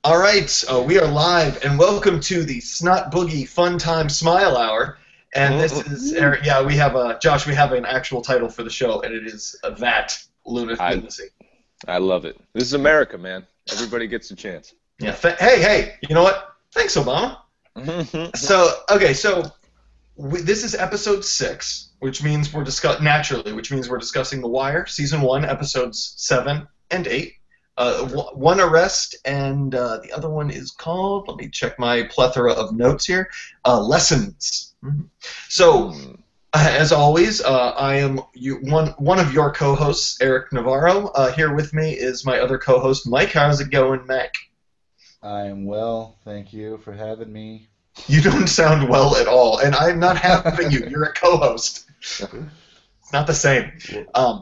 All right, we are live, and welcome to the Snotboogie Funtime Smile Hour. And this is, yeah, we have Josh. We have an actual title for the show, and it is that lunacy. I love it. This is America, man. Everybody gets a chance. Yeah. Hey, you know what? Thanks, Obama. So this is episode 6, which means we're discussing The Wire, season 1, episodes 7 and 8. One arrest, and the other one is called, let me check my plethora of notes here, Lessons. So, as always, I am one of your co-hosts, Eric Navarro. Here with me is my other co-host, Mike. How's it going, Mike? I'm well, thank you for having me. You don't sound well at all, and I'm not having you. You're a co-host. It's not the same.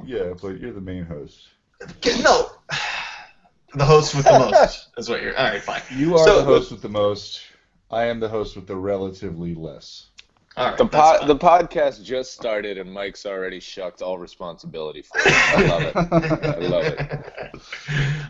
Yeah, but you're the main host. No. The host with the most is what you're... All right, fine. You are the host with the most. I am the host with the relatively less. All right, the podcast just started, and Mike's already shucked all responsibility for it. I love it. I love it.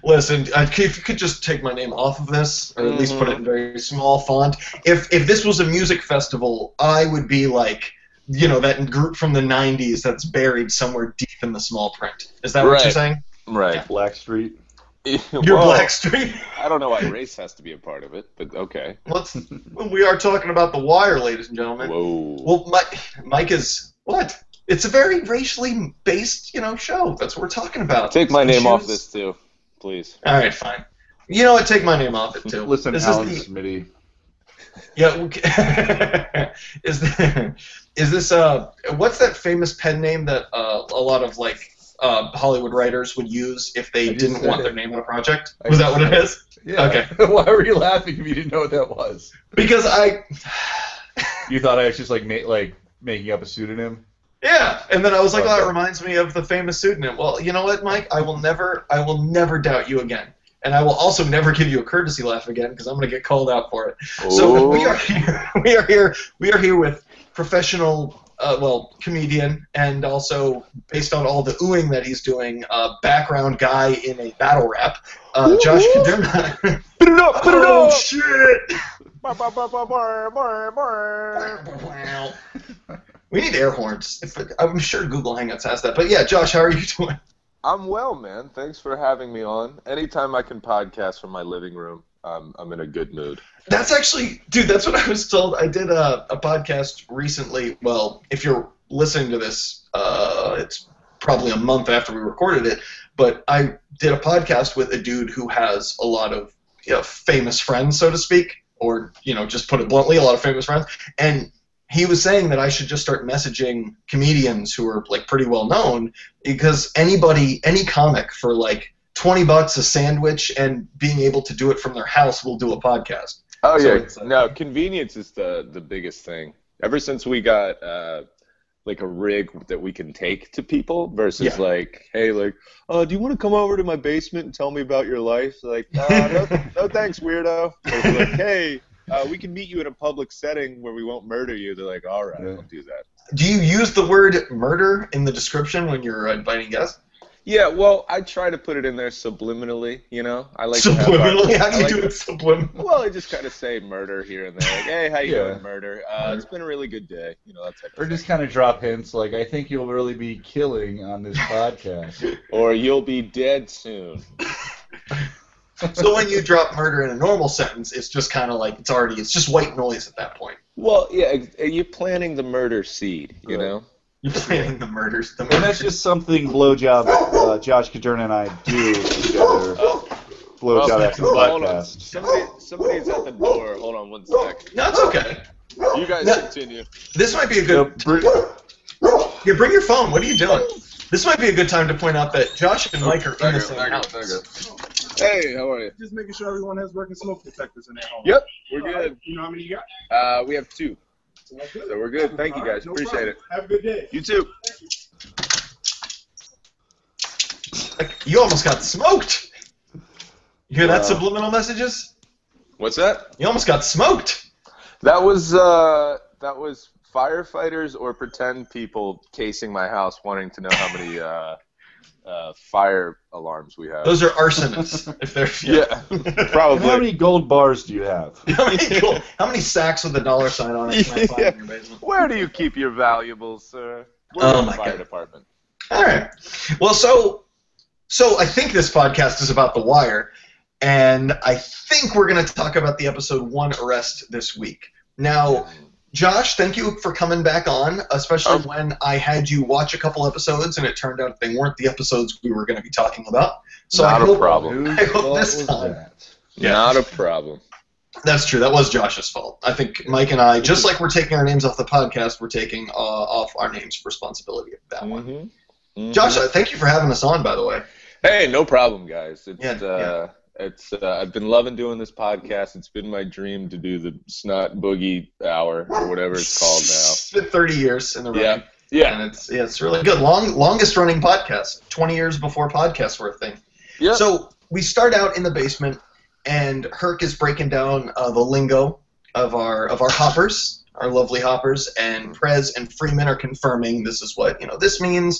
Listen, if you could just take my name off of this, or at least put it in very small font. If this was a music festival, I would be like, you know, that group from the 90s that's buried somewhere deep in the small print. Is that what you're saying? Right. Yeah. Blackstreet. You're Blackstreet. I don't know why race has to be a part of it, but okay. We are talking about The Wire, ladies and gentlemen. Whoa. Well, Mike is what? It's a very racially based, show. That's what we're talking about. Take my name off this too, please. All right, fine. You know what? Take my name off it too. Listen, Alan Smitty. Yeah. Okay. Is this what's that famous pen name that a lot of Hollywood writers would use if they didn't want their name on a project? Was that what it is? Yeah. Okay. Why were you laughing if you didn't know what that was? Because You thought I was just making up a pseudonym? Yeah, and then I was like, oh, that reminds me of the famous pseudonym. Well, you know what, Mike? I will never doubt you again. And I will also never give you a courtesy laugh again because I'm going to get called out for it. So we are here with professional comedian, and also, based on all the oohing that he's doing, background guy in a battle rap, Josh Kuderna. Put it up! Put it up! Oh, shit! We need air horns. I'm sure Google Hangouts has that. But yeah, Josh, how are you doing? I'm well, man. Thanks for having me on. Anytime I can podcast from my living room, I'm in a good mood. That's actually, dude, that's what I was told. I did a podcast recently. Well, if you're listening to this, it's probably a month after we recorded it. But I did a podcast with a dude who has a lot of famous friends, so to speak, or just put it bluntly, a lot of famous friends. And he was saying that I should just start messaging comedians who are pretty well known, because any comic for $20 a sandwich and being able to do it from their house will do a podcast. Oh, so yeah. No, convenience is the biggest thing. Ever since we got a rig that we can take to people versus hey, oh, do you want to come over to my basement and tell me about your life? No thanks, weirdo. Or hey, we can meet you in a public setting where we won't murder you. They're like, all right, I'll do that. Do you use the word murder in the description when you're inviting guests? Yeah, well, I try to put it in there subliminally, I like subliminally? How do you do it subliminally? Well, I just kind of say murder here and there. Hey, how you doing, murder? It's been a really good day. That type of thing. Just kind of drop hints I think you'll really be killing on this podcast. Or you'll be dead soon. So when you drop murder in a normal sentence, it's just kind of it's just white noise at that point. Well, yeah, you're planting the murder seed, You're planting the murders. And that's just something blowjob Josh Kuderna and I do together. Blowjob after the podcast. Somebody's at the door. Hold on one sec. No, it's okay. You guys continue. This might be a good... bring your phone. What are you doing? This might be a good time to point out that Josh and Mike are in the same house. Hey, how are you? Just making sure everyone has working smoke detectors in their home. Yep, we're good. You know how many you got? We have 2. So we're good. Thank you, guys. No Appreciate problem. it. Have a good day. You too. You almost got smoked. You hear that subliminal messages? What's that? You almost got smoked. That was firefighters or pretend people casing my house wanting to know how many fire alarms we have. Those are arsonists, if they're probably. And how many gold bars do you have? How many sacks with a dollar sign on it can I find in your basement? Where do you keep your valuables, sir? Oh in my the fire God. department. All right. Well, so I think this podcast is about The Wire, and I think we're going to talk about the episode 1 arrest this week. Now, Josh, thank you for coming back on, especially when I had you watch a couple episodes and it turned out they weren't the episodes we were going to be talking about. So Not I a hope, problem. I hope this time. Not a problem. That's true. That was Josh's fault. I think Mike and I, just like we're taking our names off the podcast, we're taking off our names responsibility of that one. Mm-hmm. Josh, thank you for having us on, by the way. Hey, no problem, guys. It's I've been loving doing this podcast. It's been my dream to do the Snotboogie hour or whatever it's called now. It's been 30 years in the running. Yeah. And it's really good. Longest running podcast. 20 years before podcasts were a thing. Yeah. So we start out in the basement, and Herc is breaking down the lingo of our hoppers, our lovely hoppers, and Prez and Freeman are confirming this is what this means.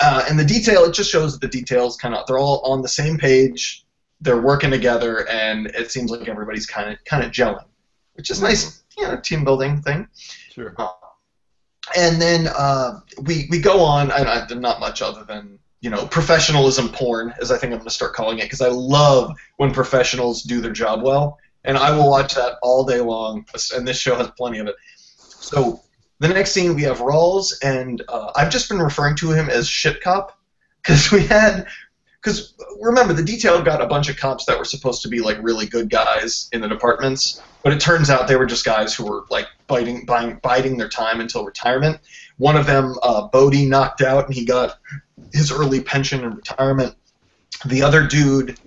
And the detail, it just shows that the details they're all on the same page. They're working together, and it seems like everybody's kind of gelling, which is nice, team building thing. Sure. And then we go on, and not much other than professionalism porn, as I think I'm going to start calling it, because I love when professionals do their job well, and I will watch that all day long. And this show has plenty of it. So the next scene, we have Rawls, and I've just been referring to him as Shit Cop, because remember, the detail got a bunch of cops that were supposed to be like really good guys in the departments, but it turns out they were just guys who were like biding their time until retirement. One of them, Bodie, knocked out, and he got his early pension and retirement. The other dude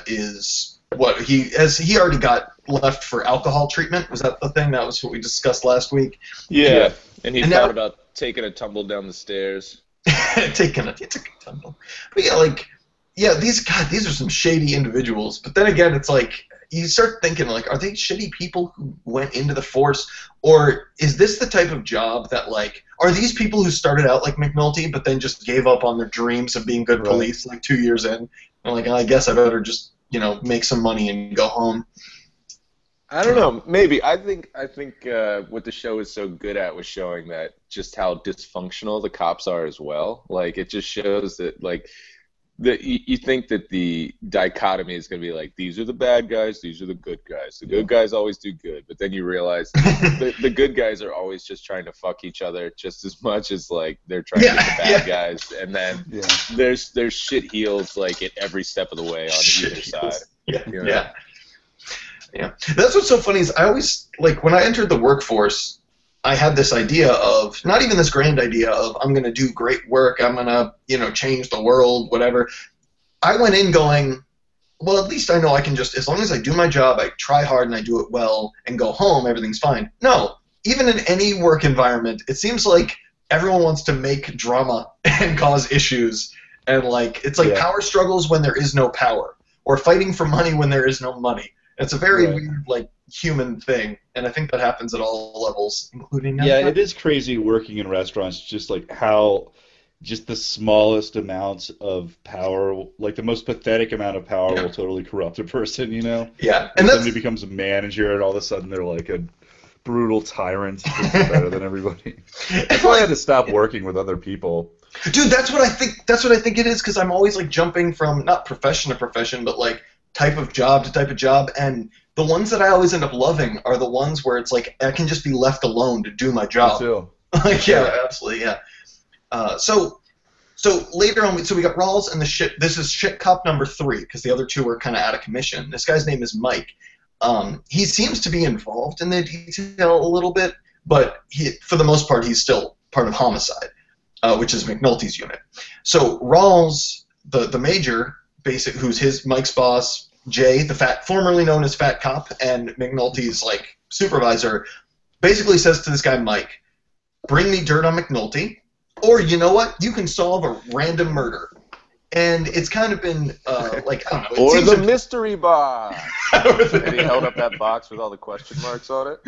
is what he already got left for alcohol treatment. Was that the thing? That was what we discussed last week. Yeah. And he thought about taking a tumble down the stairs. taking a tumble. But these are some shady individuals. But then again, it's like you start thinking, like, are they shitty people who went into the force, or is this the type of job that, like, are these people who started out like McNulty but then just gave up on their dreams of being good police like 2 years in? And like, I guess I better just make some money and go home. I don't know. Maybe. I think what the show is so good at was showing that just how dysfunctional the cops are as well. Like, it just shows that, like, you think that the dichotomy is going to be like, these are the bad guys, these are the good guys. The good guys always do good, but then you realize the good guys are always just trying to fuck each other just as much as, like, they're trying to get the bad guys. And then there's shit heels, like, at every step of the way on either side. Yeah. That's what's so funny is I always, like, when I entered the workforce, I had this idea of, not even this grand idea of, I'm going to do great work, I'm going to, change the world, whatever. I went in going, well, at least I know I can just, as long as I do my job, I try hard and I do it well and go home, everything's fine. No, even in any work environment, it seems like everyone wants to make drama and cause issues. And, like, it's like power struggles when there is no power, or fighting for money when there is no money. It's a very weird, like, human thing, and I think that happens at all levels, including it is crazy working in restaurants, just like how just the smallest amounts of power, like the most pathetic amount of power will totally corrupt a person, Yeah. And somebody becomes a manager, and all of a sudden they're like a brutal tyrant who's better than everybody. That's why I had to stop working with other people. Dude, that's what I think it is, because I'm always, like, jumping from, not profession to profession, but, like, type of job to type of job, and the ones that I always end up loving are the ones where it's like I can just be left alone to do my job. Me too. Like, absolutely, yeah. So later on, so we got Rawls and the shit. This is shit cop number 3, because the other 2 were kind of out of commission. This guy's name is Mike. He seems to be involved in the detail a little bit, but for the most part, he's still part of homicide, which is McNulty's unit. So Rawls, the major, who's Mike's boss, Jay, the formerly known as Fat Cop, and McNulty's, like, supervisor, basically says to this guy Mike, bring me dirt on McNulty, or you know what, you can solve a random murder. And it's kind of been, like, I don't know. Or the mystery box. And he held up that box with all the question marks on it.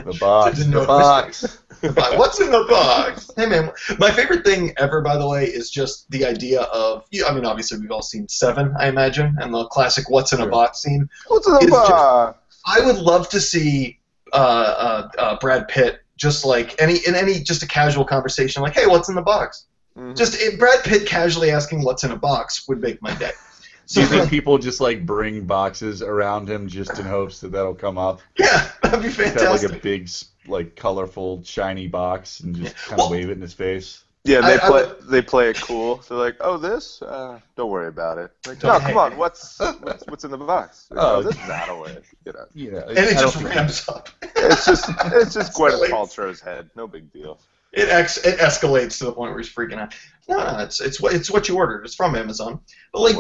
The box. What's in the box? Hey, man. My favorite thing ever, by the way, is just the idea of, I mean, obviously we've all seen Seven, I imagine, and the classic what's in a box scene. What's in the box? I would love to see Brad Pitt just like just a casual conversation like, hey, what's in the box? Mm-hmm. Just Brad Pitt casually asking what's in a box would make my day. So, do you think people just like bring boxes around him just in hopes that that'll come up? Yeah, that'd be fantastic. Have like a big, like colorful, shiny box and just kind of wave it in his face. Yeah, they play it cool. They're like, oh, this? Don't worry about it. Like, no, come on, what's in the box? Oh, this is out of way. And it just ramps up. It's just Gwyneth Paltrow's head. No big deal. It escalates to the point where he's freaking out. No, it's what you ordered. It's from Amazon. But like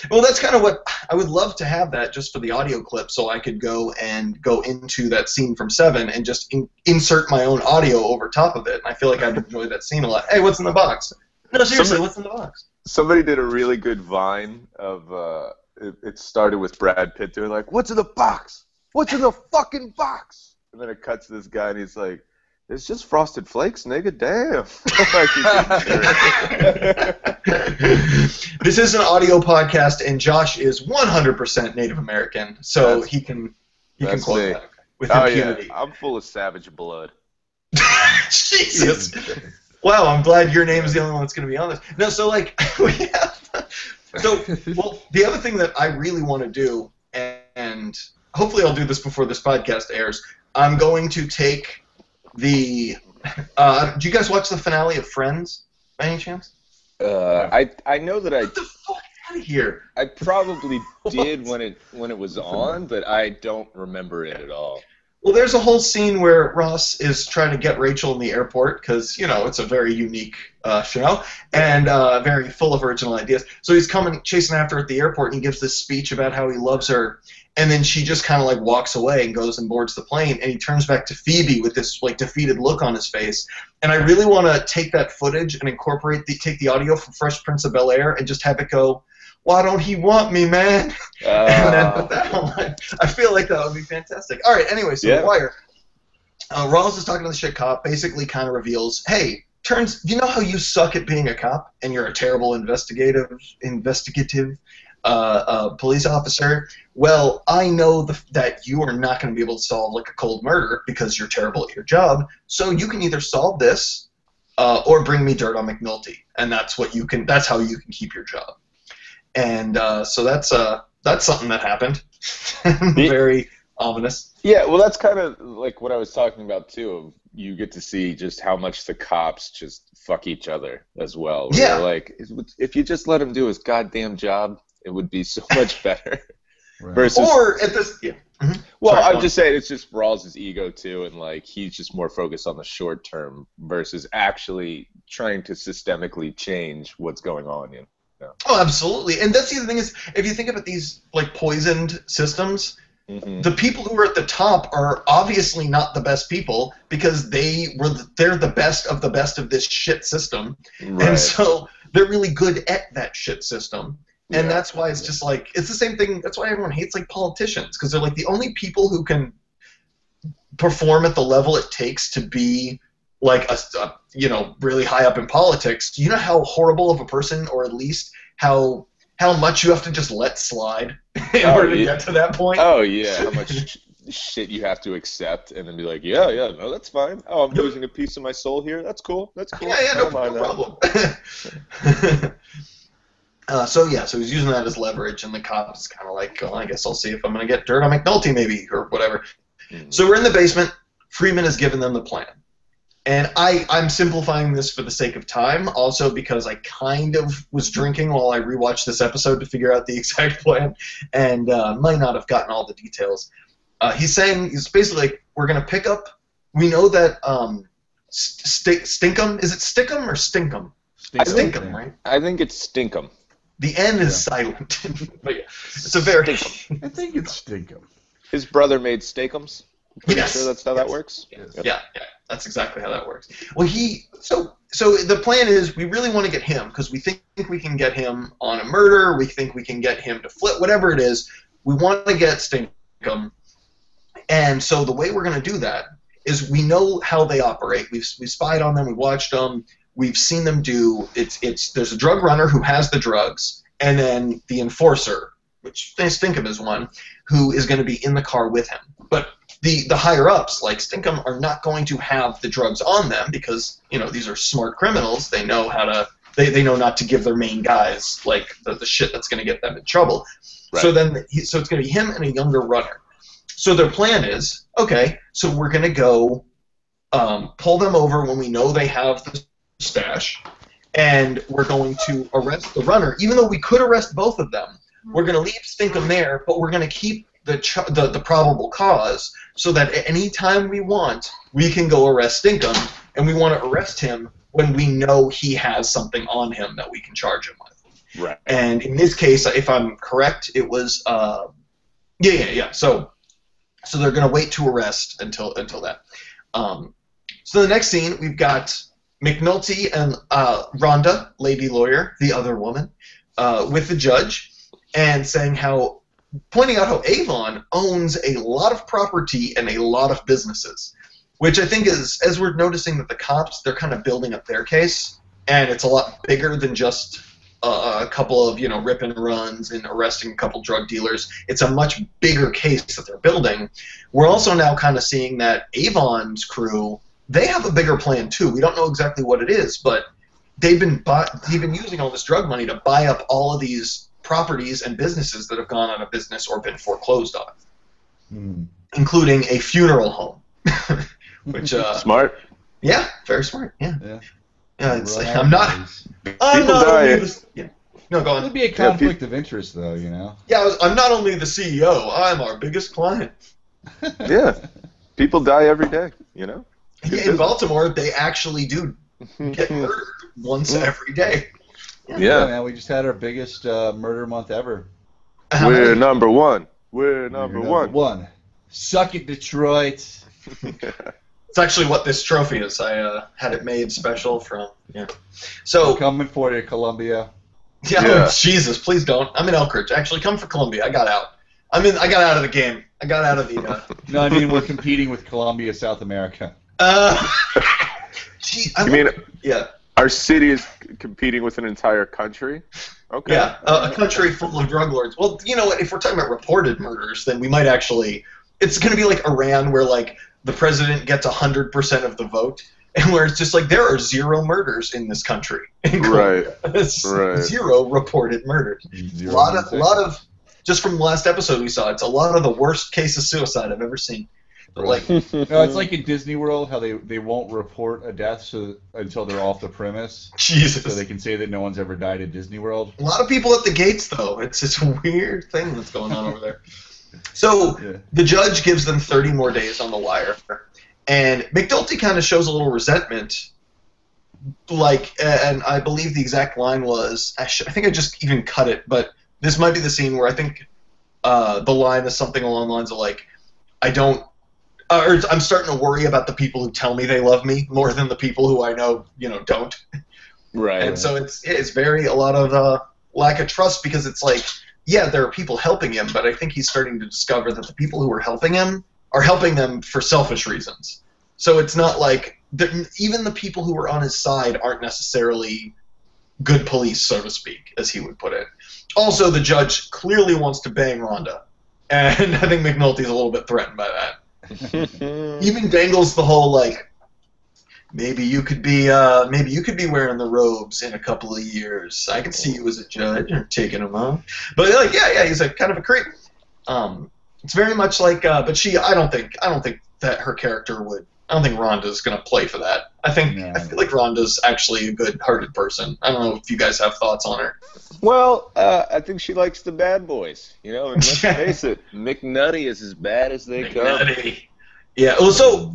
well, that's kind of what I would love to have, that just for the audio clip, so I could go into that scene from Seven and just insert my own audio over top of it. And I feel like I'd enjoy that scene a lot. Hey, what's in the box? No, seriously, what's in the box? Somebody did a really good Vine of it started with Brad Pitt doing like, "What's in the box? What's in the fucking box?" And then it cuts to this guy and he's like, "It's just Frosted Flakes, nigga. Damn." This is an audio podcast, and Josh is 100% Native American, so he can quote that with impunity. Yeah. I'm full of savage blood. Jesus. Wow, I'm glad your name is the only one that's going to be on this. No, so like the other thing that I really want to do, and hopefully I'll do this before this podcast airs, I'm going to take do you guys watch the finale of Friends by any chance? I know that Get the fuck out of here. I probably did when it was on, but I don't remember it at all. Well, there's a whole scene where Ross is trying to get Rachel in the airport because, it's a very unique show and very full of original ideas. So he's chasing after her at the airport, and he gives this speech about how he loves her. And then she just kind of like walks away and goes and boards the plane, and he turns back to Phoebe with this like defeated look on his face. And I really want to take that footage and take the audio from Fresh Prince of Bel-Air and just have it go, "Why don't he want me, man?" And then put that on. I feel like that would be fantastic. All right, anyway, so The Wire. Rawls is talking to the shit cop, basically kind of reveals, hey, you know how you suck at being a cop and you're a terrible investigative police officer? Well, I know that you are not going to be able to solve like a cold murder because you're terrible at your job, so you can either solve this or bring me dirt on McNulty, and that's how you can keep your job. And so that's something that happened. Very ominous. Yeah, well, that's kind of like what I was talking about too. You get to see just how much the cops just fuck each other as well. Yeah. Like, if you just let him do his goddamn job, it would be so much better. Right. Or at this, yeah. Mm-hmm. Well, I'm just saying it's just Rawls' ego too, and like he's just more focused on the short term versus actually trying to systemically change what's going on. Oh, absolutely. And that's the other thing is, if you think about these like poisoned systems, the people who are at the top are obviously not the best people because they're the best of this shit system, right. And so they're really good at that shit system. And that's why it's just like, it's the same thing. That's why everyone hates like politicians, because they're like the only people who can perform at the level it takes to be like a really high up in politics. You know how horrible of a person, or at least how much you have to just let slide in order to get to that point. Oh yeah, how much shit you have to accept and then be like, no, that's fine. Oh, I'm losing a piece of my soul here. That's cool. Yeah, no problem. So he's using that as leverage, and the cop is kind of like, I guess I'll see if I'm going to get dirt on McNulty maybe, or whatever. Mm-hmm. So we're in the basement. Freeman has given them the plan. And I'm simplifying this for the sake of time, also because I kind of was drinking while I rewatched this episode to figure out the exact plan, and might not have gotten all the details. He's basically like, we're going to pick up, we know that Stinkum, is it Stickum or Stinkum? Stinkum, right? I think it's Stinkum. The N is silent. But yeah, it's a very... I think it's Stinkum. His brother made Steakums? Pretty yes. sure that's how that works? Yes. Yeah, that's exactly how that works. Well, so the plan is we really want to get him because we think we can get him on a murder. We think we can get him to flip, whatever it is. We want to get Stinkum. And so the way we're going to do that is we know how they operate. We spied on them. We watched them. We've seen them do. There's a drug runner who has the drugs, and then the enforcer, which they Stinkum is one, who is going to be in the car with him. But the higher ups, like Stinkum, are not going to have the drugs on them because these are smart criminals. They know how to. They know not to give their main guys like the shit that's going to get them in trouble. Right. So it's going to be him and a younger runner. So their plan is, okay, so we're going to go pull them over when we know they have the stash, and we're going to arrest the runner. Even though we could arrest both of them, we're going to leave Stinkum there, but we're going to keep the probable cause so that at any time we want, we can go arrest Stinkum, and we want to arrest him when we know he has something on him that we can charge him with. Right. And in this case, if I'm correct, it was yeah. So they're going to wait to arrest until that. So the next scene, we've got McNulty and Rhonda, lady lawyer, the other woman, with the judge, and pointing out how Avon owns a lot of property and a lot of businesses, which I think is, as we're noticing that the cops, they're kind of building up their case, and it's a lot bigger than just a couple of rip and runs and arresting a couple drug dealers. It's a much bigger case that they're building. We're also now kind of seeing that Avon's crew, they have a bigger plan too. We don't know exactly what it is, but they've been using all this drug money to buy up all of these properties and businesses that have gone out of business or been foreclosed on, including a funeral home. Which smart. Yeah, very smart. Yeah. It's Right. like, I'm not only the, No, go on. It would be a conflict of interest, though, Yeah, I'm not only the CEO. I'm our biggest client. Yeah, people die every day. Yeah, in Baltimore, they actually do get murdered once every day. Yeah, man, we just had our biggest murder month ever. We're number one. We're number one. Suck it, Detroit. It's actually what this trophy is. I had it made special from. So I'm coming for you, Columbia. Yeah. Oh, Jesus, please don't. I'm in Elkridge. Actually, come for Columbia. I got out. I got out of the game. I got out of the. No, I mean we're competing with Columbia, South America. Yeah. Our city is competing with an entire country? Okay. Yeah, a country full of drug lords. Well, you know what? If we're talking about reported murders, then we might actually... It's going to be like Iran, where like the president gets 100% of the vote, and where it's just like there are 0 murders in this country. Right. Right. 0 reported murders. A lot of... Just from the last episode we saw, it's a lot of the worst case of suicide I've ever seen. But like, no, it's like in Disney World how they won't report a death until they're off the premise. Jesus. So they can say that no one's ever died at Disney World. A lot of people at the gates, though. It's a weird thing that's going on over there. So the judge gives them 30 more days on the wire, and McNulty kind of shows a little resentment. And I believe the exact line was, I think I just even cut it, but this might be the scene where I think the line is something along the lines of like, I'm starting to worry about the people who tell me they love me more than the people who I know, don't. Right. And so it's very a lot of lack of trust, because it's like, yeah, there are people helping him, but I think he's starting to discover that the people who are helping him are helping them for selfish reasons. So it's not like even the people who are on his side aren't necessarily good police, so to speak, as he would put it. Also, the judge clearly wants to bang Rhonda, and I think McNulty's a little bit threatened by that. Even dangles the whole like, maybe you could be wearing the robes in a couple of years. I could see you as a judge or taking them off. But like, yeah, he's like kind of a creep. It's very much like, but I don't think that her character would. I don't think Rhonda's gonna play for that. I feel like Rhonda's actually a good-hearted person. I don't know if you guys have thoughts on her. Well, I think she likes the bad boys, and let's face it, McNutty is as bad as they come. Yeah. Well, so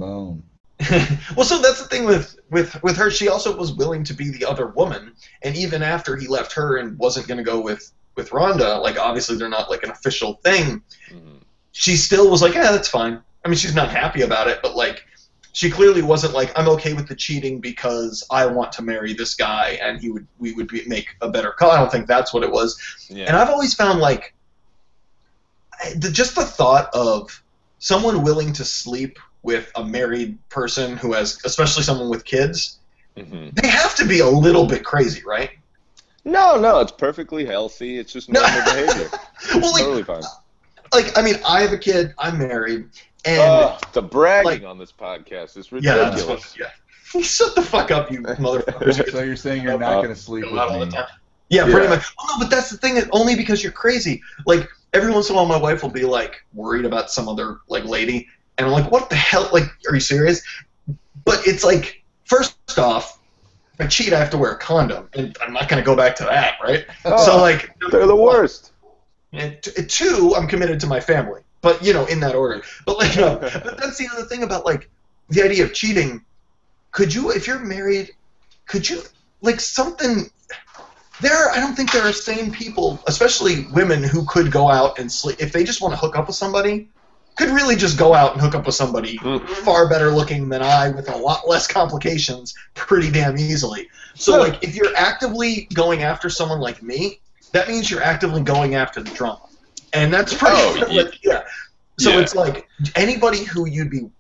that's the thing with her. She also was willing to be the other woman, and even after he left her and wasn't going to go with Rhonda, like obviously they're not like an official thing. Mm-hmm. She still was like, yeah, that's fine. I mean, she's not happy about it, but like. She clearly wasn't like, I'm okay with the cheating because I want to marry this guy and we would make a better call. I don't think that's what it was. Yeah. And I've always found like, just the thought of someone willing to sleep with a married person who has, especially someone with kids, Mm-hmm. they have to be a little bit crazy, right? No, it's perfectly healthy. It's just normal behavior. Well, like, Totally fine. Like, I mean, I have a kid. I'm married, and The bragging like, on this podcast is yeah, ridiculous. that's funny. Yeah, shut the fuck up, you motherfuckers. So you're saying you're not going to sleep Go out all with the me? time. Yeah, pretty much. Oh, no, but that's the thing. Only because you're crazy. Like, every once in a while, my wife will be like worried about some other like lady, and I'm like, what the hell? Like, are you serious? But it's like, first off, if I cheat, I have to wear a condom, and I'm not going to go back to that, right? So like, They're the worst. and two, I'm committed to my family. But in that order. But like, but that's the other thing about like the idea of cheating. Could you, if you're married, could you like something? I don't think there are sane people, especially women, who could go out and sleep if they just want to hook up with somebody. Could really just go out and hook up with somebody far better looking than I, with a lot less complications, pretty damn easily. So like, if you're actively going after someone like me, that means you're actively going after the drama, and that's pretty. Yeah. So it's like anybody who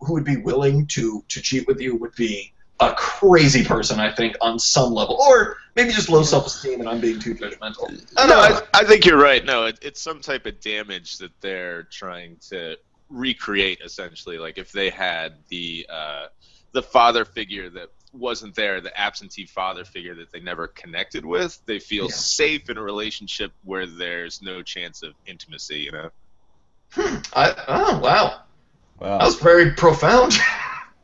would be willing to cheat with you would be a crazy person, I think, on some level, or maybe just low self-esteem, and I'm being too judgmental. I think you're right. No, it's some type of damage that they're trying to recreate, essentially. Like if they had the father figure that wasn't there, the absentee father figure that they never connected with, they feel safe in a relationship where there's no chance of intimacy. Oh wow, that was very profound.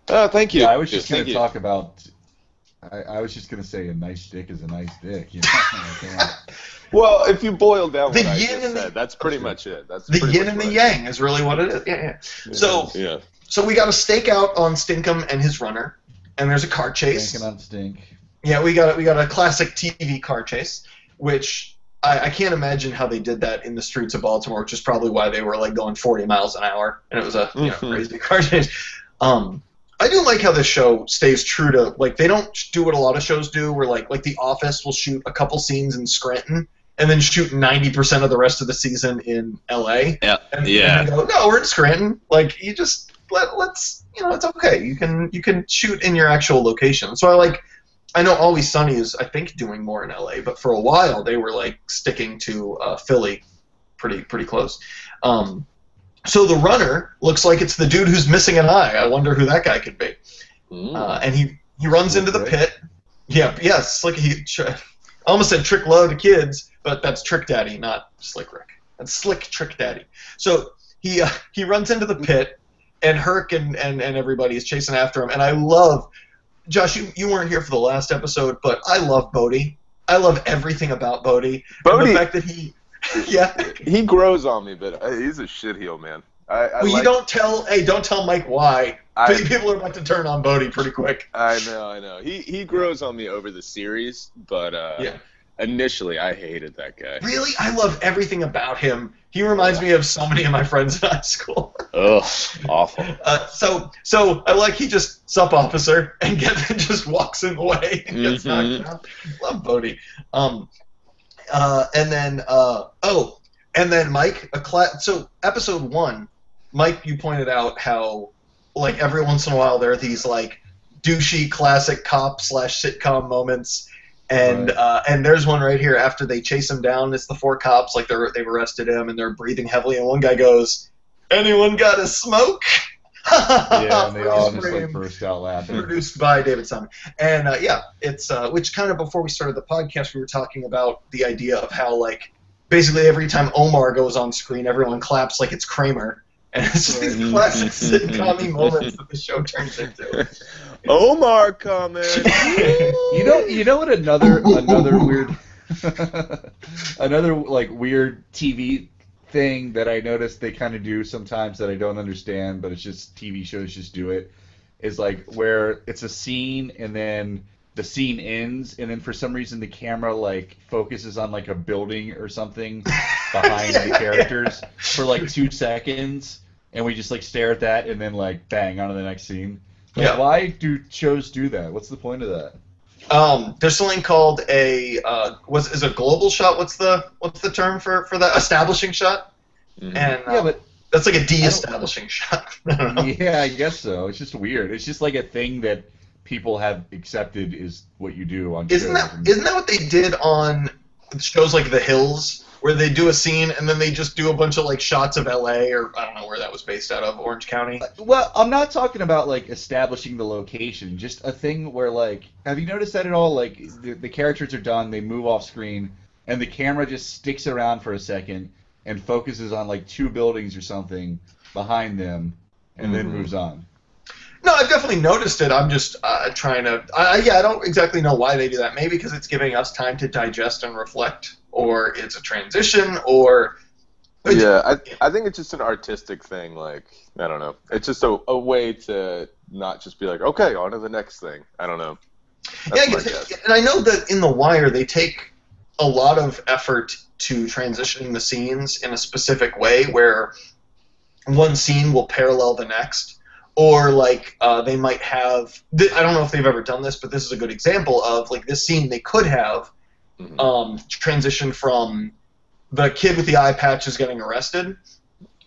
Oh, thank you. Yeah, I was just going to talk about. I was just going to say a nice dick is a nice dick. Well, if you boil down The what I yin just and the- said, that's pretty much it. That's The pretty yin much and the what yang is really what it is. Yeah. So we got a stakeout on Stinkum and his runner, and there's a car chase. Stinking on stink. Yeah, we got a classic TV car chase, which I can't imagine how they did that in the streets of Baltimore, which is probably why they were like going 40 miles an hour, and it was a crazy car chase. I do like how this show stays true to, like, they don't do what a lot of shows do, where like The Office will shoot a couple scenes in Scranton and then shoot 90% of the rest of the season in LA. Yeah. And they go, no, we're in Scranton. Like, you just let's it's okay. You can shoot in your actual location. So I know Always Sunny is, I think, doing more in LA, but for a while they were like sticking to Philly pretty close. So the runner looks like it's the dude who's missing an eye. I wonder who that guy could be. And he runs into the pit. Yes, like I almost said Trick Low to kids, but that's Trick Daddy, not Slick Rick. That's Slick Trick Daddy. So he runs into the pit, and Herc and everybody is chasing after him. And I love, Josh, you weren't here for the last episode, but I love Bodie. I love everything about Bodie. And the fact that he grows on me, but he's a shitheel, man. You don't tell Mike why. People are about to turn on Bodie pretty quick. I know. He grows on me over the series, but initially I hated that guy. Really? I love everything about him. He reminds me of so many of my friends in high school. Ugh, awful. So I like he just sup officer and just walks in the way and gets knocked out. Love Bodie. And then Mike, so episode 1, Mike, you pointed out how, like, every once in a while there are these, like, douchey classic cop/sitcom moments, and there's one right here after they chase him down. It's the 4 cops, like, they've arrested him, and they're breathing heavily, and one guy goes, "Anyone got a smoke?" Yeah, and they all just like burst out laughing. Produced by David Simon. And it's which kind of before we started the podcast, we were talking about the idea of how, like, basically every time Omar goes on screen, everyone claps like it's Kramer. And it's just these classic sitcom moments that the show turns into. Omar coming. You know what another weird another like weird TV thing that I noticed they kind of do sometimes that I don't understand, but it's just TV shows just do it, is like where it's a scene and then the scene ends and then for some reason the camera like focuses on like a building or something behind the characters for like 2 seconds and we just like stare at that and then like bang on to the next scene. Like, why do shows do that? What's the point of that? There's something called is a global shot. What's the term for that? Establishing shot. Mm-hmm. And That's like a de-establishing shot. I don't know. Yeah, I guess so. It's just weird. It's just like a thing that people have accepted is what you do on shows. Isn't that what they did on shows like The Hills, where they do a scene and then they just do a bunch of like shots of L.A. or I don't know where that was based out of, Orange County? Well, I'm not talking about like establishing the location. Just a thing where like, have you noticed that at all? Like the characters are done, they move off screen, and the camera just sticks around for a second and focuses on like two buildings or something behind them, and then moves on. No, I've definitely noticed it. I'm just trying to. I don't exactly know why they do that. Maybe because it's giving us time to digest and reflect, or it's a transition, or. Yeah, I think it's just an artistic thing. Like, I don't know. It's just a way to not just be like, okay, on to the next thing. I don't know. That's and I know that in The Wire they take a lot of effort to transitioning the scenes in a specific way, where one scene will parallel the next. Or like they might have. I don't know if they've ever done this, but this is a good example of like this scene they could have transition from the kid with the eye patch is getting arrested,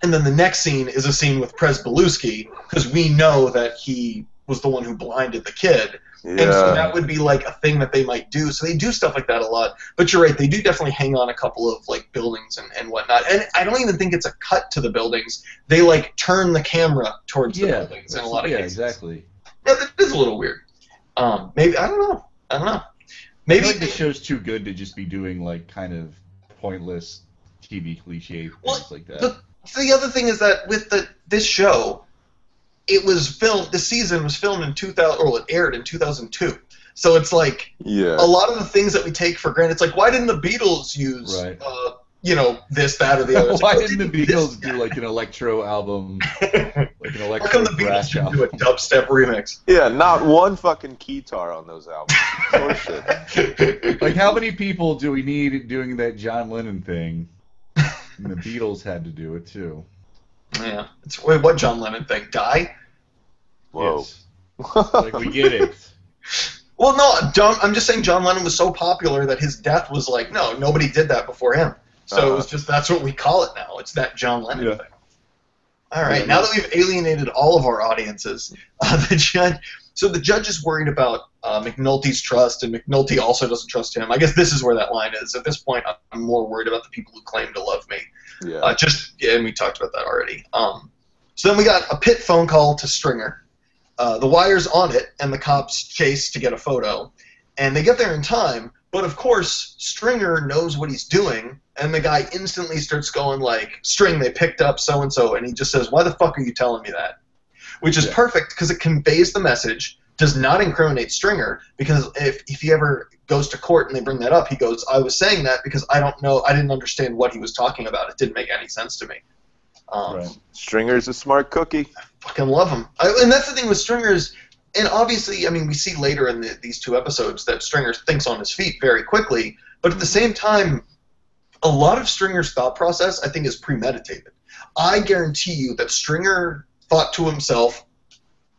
and then the next scene is a scene with Prez Belusky because we know that he was the one who blinded the kid. Yeah. And so that would be like a thing that they might do. So they do stuff like that a lot. But you're right, they do definitely hang on a couple of like buildings and whatnot. And I don't even think it's a cut to the buildings. They like turn the camera towards the buildings in a lot of cases. Yeah, exactly. Yeah, that is a little weird. Maybe I don't know. Maybe I feel like the show's too good to just be doing like kind of pointless TV cliche things like that. The other thing is that with this show, it was filmed. The season was filmed in 2000, or it aired in 2002. So it's like a lot of the things that we take for granted. It's like, why didn't the Beatles use, this, that, or the other? Why didn't the Beatles do like an electro album, like an electro How come the Beatles didn't do a dubstep remix? Yeah, not one fucking keytar on those albums. Bullshit. Like, how many people do we need doing that John Lennon thing? And the Beatles had to do it too. Yeah. Wait, what John Lennon thing? Die? Whoa. Yes. Like, we get it. Well, no, I'm just saying John Lennon was so popular that his death was like, no, nobody did that before him. So it was just, that's what we call it now. It's that John Lennon thing. All right, now that we've alienated all of our audiences, the judge is worried about McNulty's trust, and McNulty also doesn't trust him. I guess this is where that line is. At this point, I'm more worried about the people who claim to love me. Yeah. And we talked about that already. So then we got a pit phone call to Stringer. The Wire's on it, and the cops chase to get a photo. And they get there in time, but of course, Stringer knows what he's doing, and the guy instantly starts going like, String, they picked up so-and-so, and he just says, why the fuck are you telling me that? Which is perfect, because it conveys the message, does not incriminate Stringer, because if he ever goes to court and they bring that up, he goes, I was saying that because I didn't understand what he was talking about. It didn't make any sense to me. Right. Stringer's a smart cookie. I fucking love him. And that's the thing with Stringer's, and obviously, I mean, we see later in these two episodes that Stringer thinks on his feet very quickly, but at the same time, a lot of Stringer's thought process, I think, is premeditated. I guarantee you that Stringer thought to himself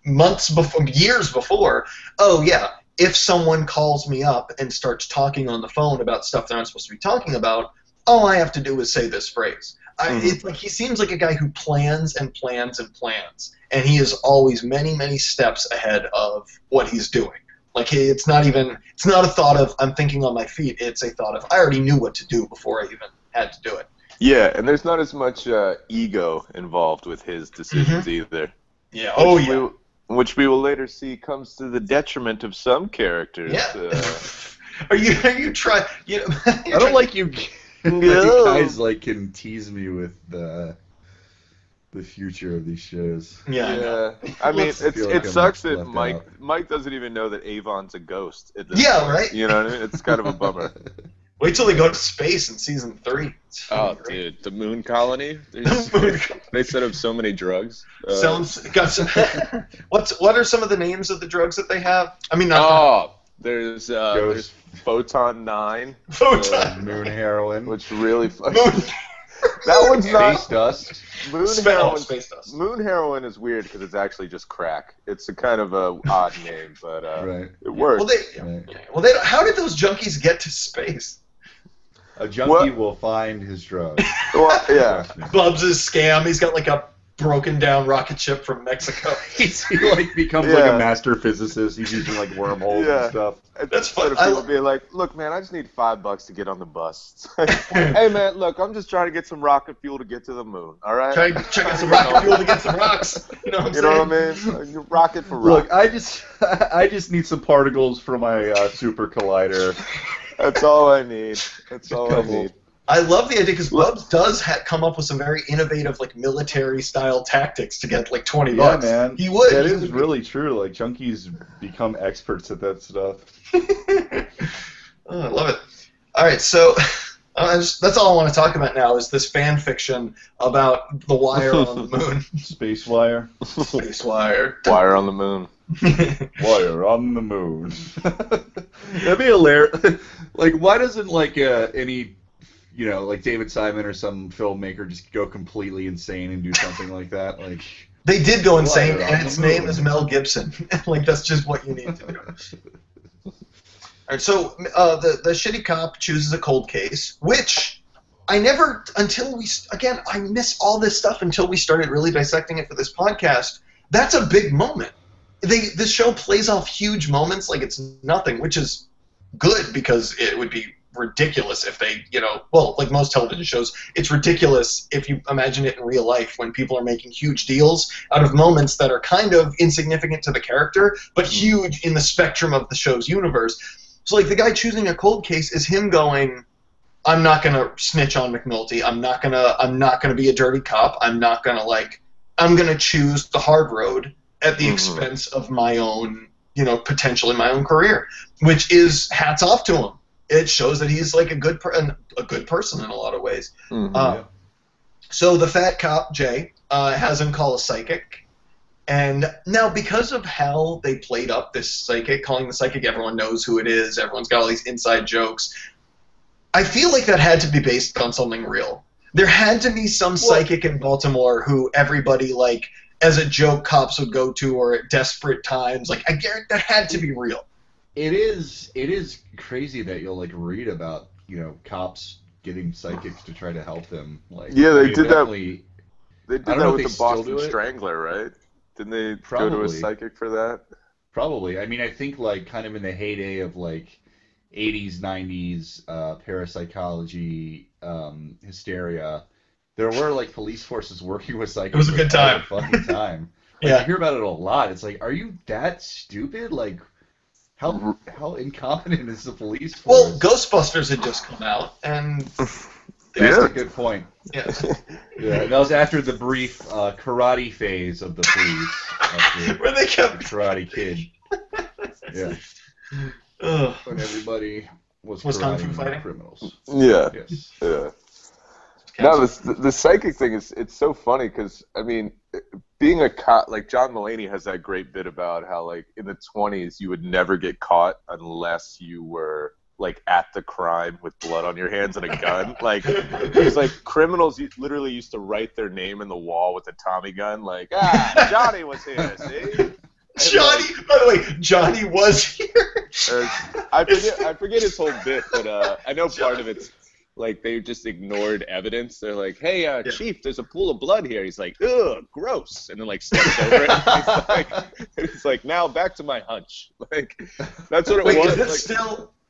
years before, oh yeah, if someone calls me up and starts talking on the phone about stuff they're not supposed to be talking about, all I have to do is say this phrase. It's like he seems like a guy who plans and plans and plans, and he is always many, many steps ahead of what he's doing. Like it's not a thought of I'm thinking on my feet. It's a thought of I already knew what to do before I even had to do it. Yeah, and there's not as much ego involved with his decisions either. Yeah. Which we will later see comes to the detriment of some characters. Yeah. Are you trying? I don't like you. You guys can tease me with the future of these shows. Yeah. I mean, it sucks that Mike doesn't even know that Avon's a ghost. Right. You know what I mean? It's kind of a bummer. Wait till they go to space in season 3. Oh, dude, the moon colony. They set up so many drugs. Got some. What are some of the names of the drugs that they have? I mean, there's Photon 9. Moon heroin. Which really that one's not space dust. Space dust. Moon heroin is weird because it's actually just crack. It's a kind of a odd name, but it works. How did those junkies get to space? A junkie will find his drugs. Well, yeah. Bubs' scam. He's got like a broken down rocket ship from Mexico. He like becomes like a master physicist. He's using like wormholes and stuff. That's fun. People be like, "Look, man, I just need $5 to get on the bus." It's like, hey, man, look, I'm just trying to get some rocket fuel to get to the moon. All right. Try to check out some rocket fuel to get some rocks. You know what I'm saying? What I mean? Rocket for rocket. Look, I just need some particles for my super collider. That's all I need. That's all I need. I love the idea because Bubs does come up with some very innovative, like military-style tactics to get like $20. Yeah, man. He would. That is really true. Like junkies become experts at that stuff. Oh, I love it. All right, so that's all I want to talk about now is this fan fiction about the wire on the moon. Space wire. Space wire. Wire on the moon. Wire on the moon. That'd be hilarious. Like, why doesn't like any, like David Simon or some filmmaker just go completely insane and do something like that? Like they did go insane, and its name is Mel Gibson. Like that's just what you need to do. All right, so the shitty cop chooses a cold case, which I never I miss all this stuff until we started really dissecting it for this podcast. That's a big moment. This show plays off huge moments like it's nothing, which is good because it would be ridiculous if they, like most television shows, it's ridiculous if you imagine it in real life when people are making huge deals out of moments that are kind of insignificant to the character, but huge in the spectrum of the show's universe. So, like, the guy choosing a cold case is him going, I'm not going to snitch on McNulty. I'm not going to be a dirty cop. I'm going to choose the hard road at the expense of my own, potential in my own career, which is hats off to him. It shows that he's like a good person in a lot of ways. So the fat cop, Jay, has him call a psychic. And now because of how they played up this psychic, calling the psychic, everyone knows who it is, everyone's got all these inside jokes, I feel like that had to be based on something real. There had to be some psychic in Baltimore who everybody, like, as a joke, cops would go to or at desperate times. Like, I guarantee that had to be real. It is crazy that you'll, like, read about, cops getting psychics to try to help them. Like, yeah, they did that. They did that with the Boston Strangler, right? Didn't they Probably. go to a psychic for that? Probably. I mean, I think, like, kind of in the heyday of, like, 80s, 90s parapsychology hysteria, there were, like, police forces working with psychics. It was a good time. Fucking time. Like, Yeah. I hear about it a lot. It's like, are you that stupid? Like, how incompetent is the police force? Well, Ghostbusters had just come out, and That's a good point. yeah. Yeah, that was after the brief karate phase of the police. After Where they kept Karate Kid. Yeah. Ugh. When everybody was Kung Fu karateing fighting? criminals. Yeah. Yes. Yeah. No, the psychic thing it's so funny because I mean, being a cop, like John Mulaney has that great bit about how like in the 1920s you would never get caught unless you were like at the crime with blood on your hands and a gun. Like it was like criminals literally used to write their name in the wall with a Tommy gun, like Johnny was here, see. Johnny, by the way, Johnny was here. I forget his whole bit, but I know part of it's like they just ignored evidence. They're like, "Hey, Chief, there's a pool of blood here." He's like, "Ugh, gross," and then like steps over it. It's like, now back to my hunch. Like that's what it Wait, was.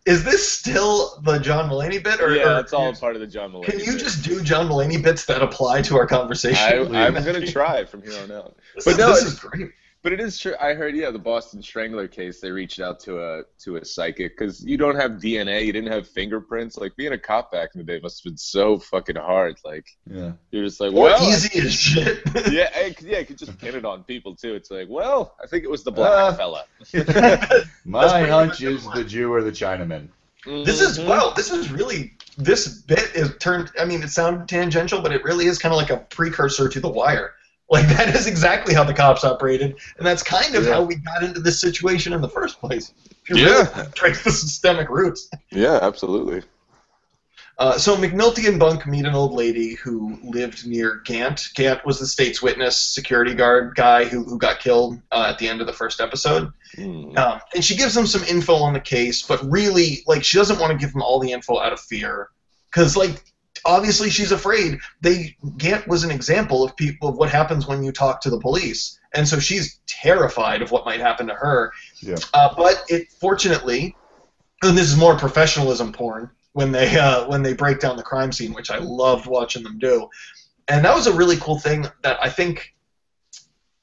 is this still the John Mulaney bit? Or, yeah, that's all part of the John Mulaney. Can you bit. just do John Mulaney bits that apply to our conversation? I'm gonna try from here on out. This But no, is great. But it is true. I heard, the Boston Strangler case. They reached out to a psychic because you don't have DNA, you didn't have fingerprints. Like being a cop back in the day must have been so fucking hard. Like, you're just like, or easy as shit. you could just pin it on people too. It's like, well, I think it was the black fella. My hunch is the Jew or the Chinaman. This bit is turned. I mean, it sounded tangential, but it really is kind of like a precursor to The Wire. Like, that is exactly how the cops operated, and that's kind of how we got into this situation in the first place. If you really trace the systemic roots. Yeah, absolutely. So McNulty and Bunk meet an old lady who lived near Gant. Gant was the state's witness security guard guy who got killed at the end of the first episode. And she gives them some info on the case, but really, like, she doesn't want to give them all the info out of fear, because like obviously she's afraid. Gant was an example of what happens when you talk to the police, and so she's terrified of what might happen to her. Yeah. But fortunately, and this is more professionalism porn when they break down the crime scene, which I loved watching them do, and that was a really cool thing that I think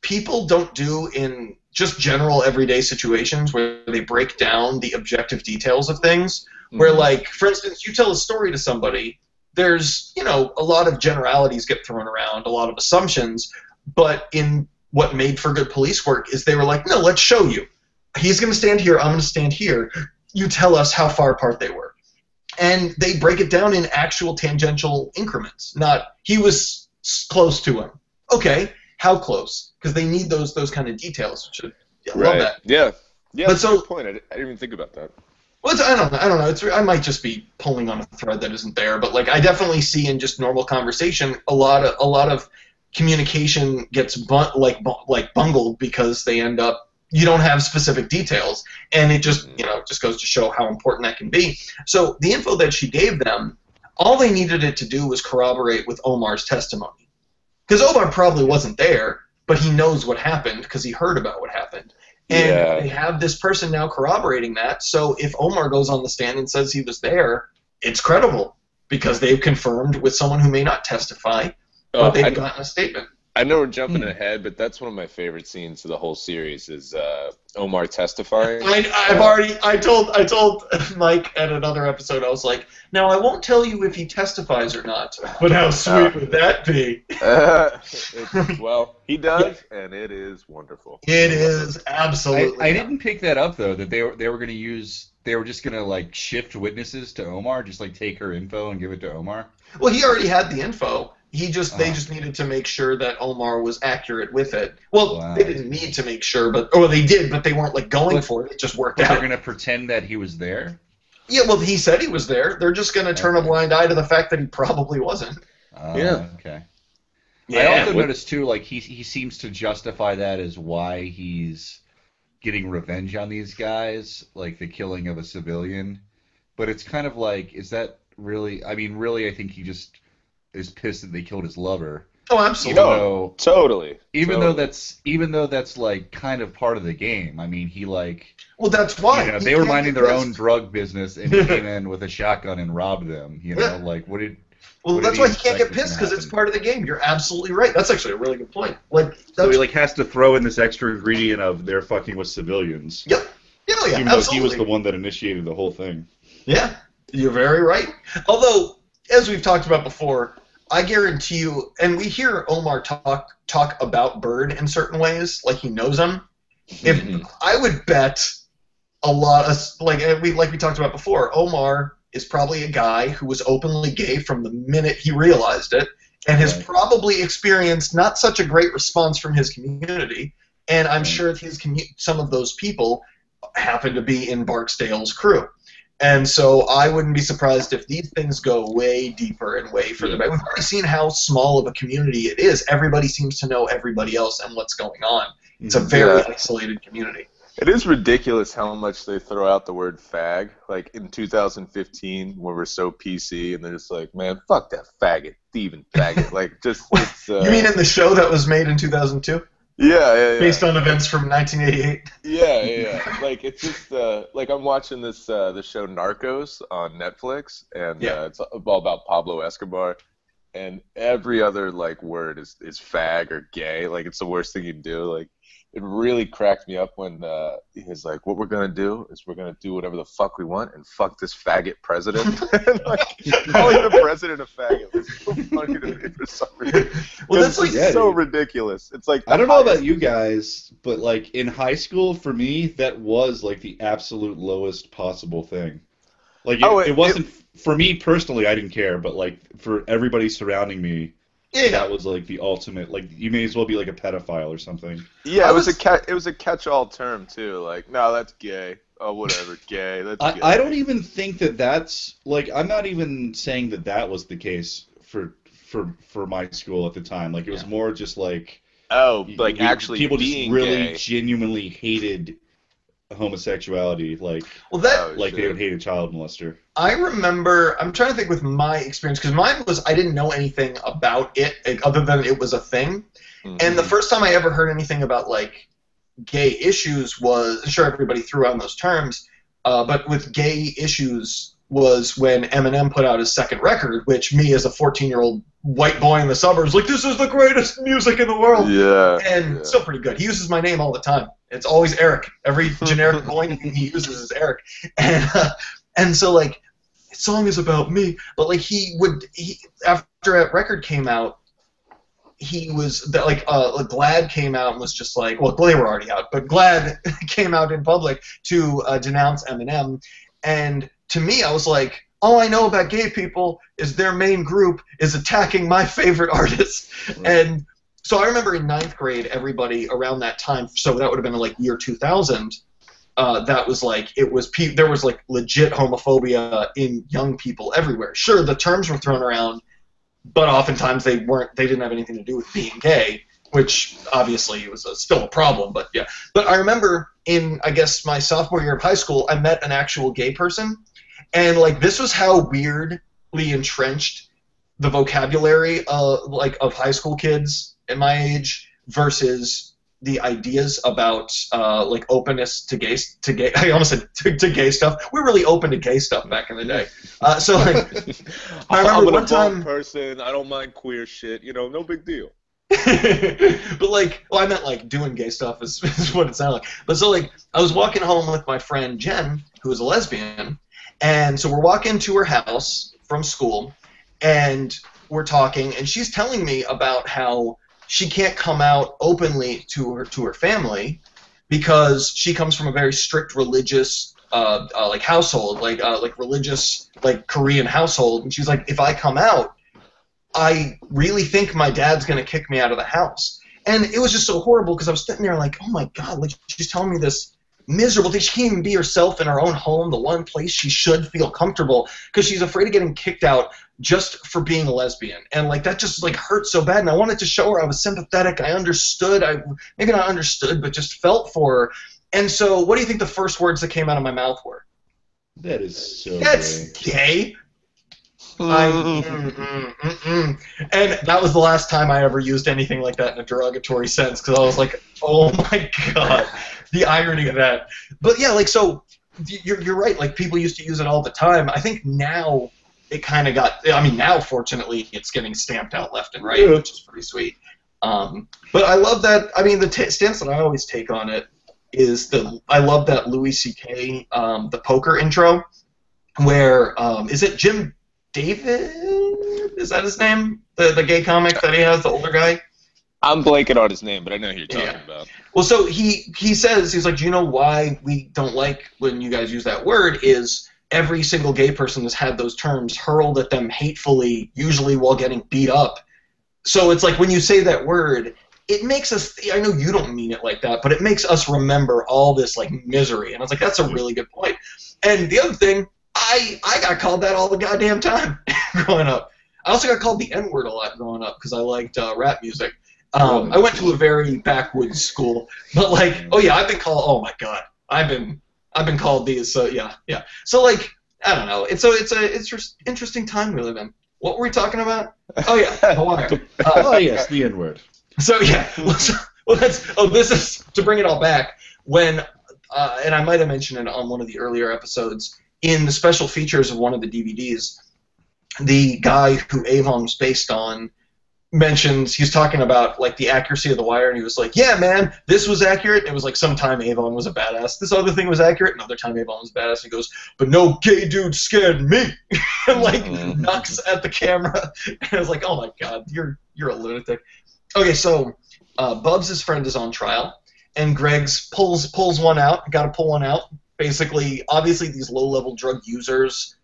people don't do in just general everyday situations where they break down the objective details of things. Where, like, for instance, you tell a story to somebody, there's, a lot of generalities get thrown around, a lot of assumptions, but in what made for good police work is they were like, no, let's show you. He's going to stand here, I'm going to stand here. You tell us how far apart they were. And they break it down in actual tangential increments, not he was close to him. Okay, how close? Because they need those kind of details. Which I love that. Yeah, but that's a good point. I didn't even think about that. Well, I don't know. I might just be pulling on a thread that isn't there, but like I definitely see in just normal conversation a lot of communication gets bungled because they end up you don't have specific details, and it just just goes to show how important that can be. So the info that she gave them, all they needed it to do was corroborate with Omar's testimony, because Omar probably wasn't there, but he knows what happened because he heard about what happened. And they have this person now corroborating that, so if Omar goes on the stand and says he was there, it's credible, because they've confirmed with someone who may not testify, but they've gotten a statement. I know we're jumping ahead, but that's one of my favorite scenes of the whole series is Omar testifying. I told Mike at another episode, I was like, now I won't tell you if he testifies or not, but how sweet would that be? Well, he does, and it is wonderful. It is absolutely. I didn't pick that up though. That they were going to use. They were just going to like shift witnesses to Omar, just like take her info and give it to Omar. Well, he already had the info. They just needed to make sure that Omar was accurate with it. Well, they didn't need to make sure, they did, but they weren't like going for it. It just worked out. They're going to pretend that he was there? Yeah, well, he said he was there. They're just going to turn a blind eye to the fact that he probably wasn't. Okay. Yeah, I also noticed too, like he seems to justify that as why he's getting revenge on these guys, like the killing of a civilian. But it's kind of like, is that really? I mean, really, I think he just is pissed that they killed his lover. Oh, absolutely. Even though that's like kind of part of the game. I mean, he like. Well, that's why they were minding their own drug business, and he came in with a shotgun and robbed them. Like what did? Well, that's why he can't get pissed, because it's part of the game. You're absolutely right. That's actually a really good point. So he has to throw in this extra ingredient of they're fucking with civilians. Yep. Yeah, even absolutely. Though he was the one that initiated the whole thing. Yeah, you're very right. Although, as we've talked about before, I guarantee you, and we hear Omar talk about Bird in certain ways, like he knows him. If I would bet a lot of like we talked about before, Omar is probably a guy who was openly gay from the minute he realized it, and has probably experienced not such a great response from his community. And I'm sure some of those people happen to be in Barksdale's crew. And so I wouldn't be surprised if these things go way deeper and way further back. We've already seen how small of a community it is. Everybody seems to know everybody else and what's going on. It's a very isolated community. It is ridiculous how much they throw out the word fag. Like in 2015, where we're so PC, and they're just like, man, fuck that faggot, thieving faggot. Like, just it's. You mean in the show that was made in 2002? Yeah. Based on events from 1988. Yeah. Like it's just like I'm watching this the show Narcos on Netflix, and it's all about Pablo Escobar, and every other like word is fag or gay. Like it's the worst thing you can do. Like it really cracked me up when he's like, "What we're gonna do is we're gonna do whatever the fuck we want and fuck this faggot president." And, like, calling the president a faggot was so funny to me for some reason. Well, that's like so ridiculous. It's like I don't know about you guys, but like in high school, for me, that was like the absolute lowest possible thing. Like it wasn't for me personally. I didn't care, but like for everybody surrounding me. Yeah, that was like the ultimate. Like you may as well be like a pedophile or something. Yeah, it was a catch-all term too. Like, no, that's gay. Oh, whatever, gay. That's gay. I don't even think that's like. I'm not even saying that was the case for my school at the time. Like it was more just like. Oh, like actually people being just really gay. genuinely hated homosexuality, like that they would hate a child molester. I remember. I'm trying to think with my experience because mine was I didn't know anything about it other than it was a thing, and the first time I ever heard anything about like gay issues was sure everybody threw out those terms, but with gay issues was when Eminem put out his second record, which me as a 14-year-old white boy in the suburbs like this is the greatest music in the world. And still pretty good. He uses my name all the time. It's always Eric. Every generic boy name he uses is Eric. And so like the song is about me, but like he after that record came out, he was Glad came out and was just like, well, they were already out, but Glad came out in public to denounce Eminem, and to me, I was like, all I know about gay people is their main group is attacking my favorite artist. And so I remember in 9th grade, everybody around that time, so that would have been like year 2000, that was like, there was like legit homophobia in young people everywhere. Sure, the terms were thrown around, but oftentimes they didn't have anything to do with being gay, which obviously was still a problem, but yeah. But I remember in, I guess, my sophomore year of high school, I met an actual gay person. And like this was how weirdly entrenched the vocabulary of high school kids in my age versus the ideas about like openness to gay. I almost said to gay stuff. We're really open to gay stuff back in the day. So like, I remember one time. Person, I don't mind queer shit. No big deal. But like, well, I meant like doing gay stuff is what it sounded like. But so like, I was walking home with my friend Jen, who is a lesbian. And so we're walking to her house from school, and we're talking, and she's telling me about how she can't come out openly to her family because she comes from a very strict religious like household, like religious like Korean household, and she's like, if I come out, I really think my dad's gonna kick me out of the house. And it was just so horrible because I was sitting there like, oh my god, like she's telling me this miserable thing. She can't even be herself in her own home, the one place she should feel comfortable, because she's afraid of getting kicked out just for being a lesbian. And like that just like hurt so bad, and I wanted to show her I was sympathetic. I understood. Maybe not understood, but just felt for her. And so what do you think the first words that came out of my mouth were? That is so That's gay. And that was the last time I ever used anything like that in a derogatory sense, because I was like, oh my god, the irony of that. But yeah, like, so you're right, like people used to use it all the time. I think now it kind of got, I mean, now fortunately it's getting stamped out left and right, which is pretty sweet. But I love that. I mean, the stance that I always take on it is I love that Louis C.K. The poker intro, where is it Jim David? Is that his name? The gay comic that he has, the older guy? I'm blanking on his name, but I know who you're talking about. Well, so he says, he's like, do you know why we don't like when you guys use that word? Is every single gay person has had those terms hurled at them hatefully, usually while getting beat up. So it's like when you say that word, it makes us, I know you don't mean it like that, but it makes us remember all this like misery. And I was like, that's a really good point. And the other thing, I got called that all the goddamn time growing up. I also got called the N-word a lot growing up because I liked rap music. I went to a very backwoods school, but like, oh yeah, I've been called. Oh my god, I've been called these. So yeah. So like, I don't know. It's just interesting time we live in. What were we talking about? Oh yeah, the wire. Oh yes, the N-word. So yeah, this is to bring it all back when, and I might have mentioned it on one of the earlier episodes. In the special features of one of the DVDs, the guy who Avon was based on mentions, he's talking about like the accuracy of the wire, and he was like, yeah man, this was accurate. It was like sometime Avon was a badass, this other thing was accurate, another time Avon was badass. He goes, but no gay dude scared me. And like knocks at the camera. And I was like, oh my god, you're a lunatic. Okay, so Bubs' friend is on trial, and Greg's pulls one out, gotta pull one out. Basically, obviously these low-level drug users,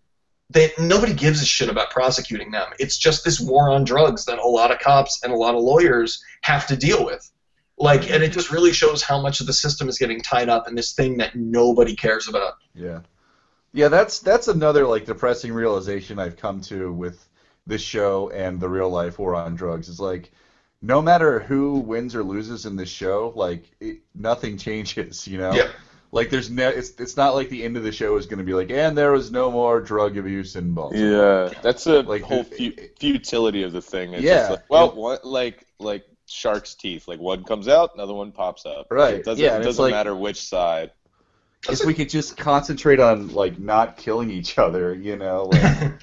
nobody gives a shit about prosecuting them. It's just this war on drugs that a lot of cops and a lot of lawyers have to deal with. Like, and it just really shows how much of the system is getting tied up in this thing that nobody cares about. Yeah, that's another like depressing realization I've come to with this show and the real life war on drugs. It's like, no matter who wins or loses in this show, like nothing changes, you know? Yeah. Like it's not like the end of the show is going to be like, and there was no more drug abuse in Baltimore. Yeah, that's a Like, whole futility of the thing. It's Yeah. just like, well, what, like shark's teeth. Like one comes out, another one pops up. Right. It doesn't, Yeah, and it it's doesn't like- matter which side. If we could just concentrate on like not killing each other, you know. Like,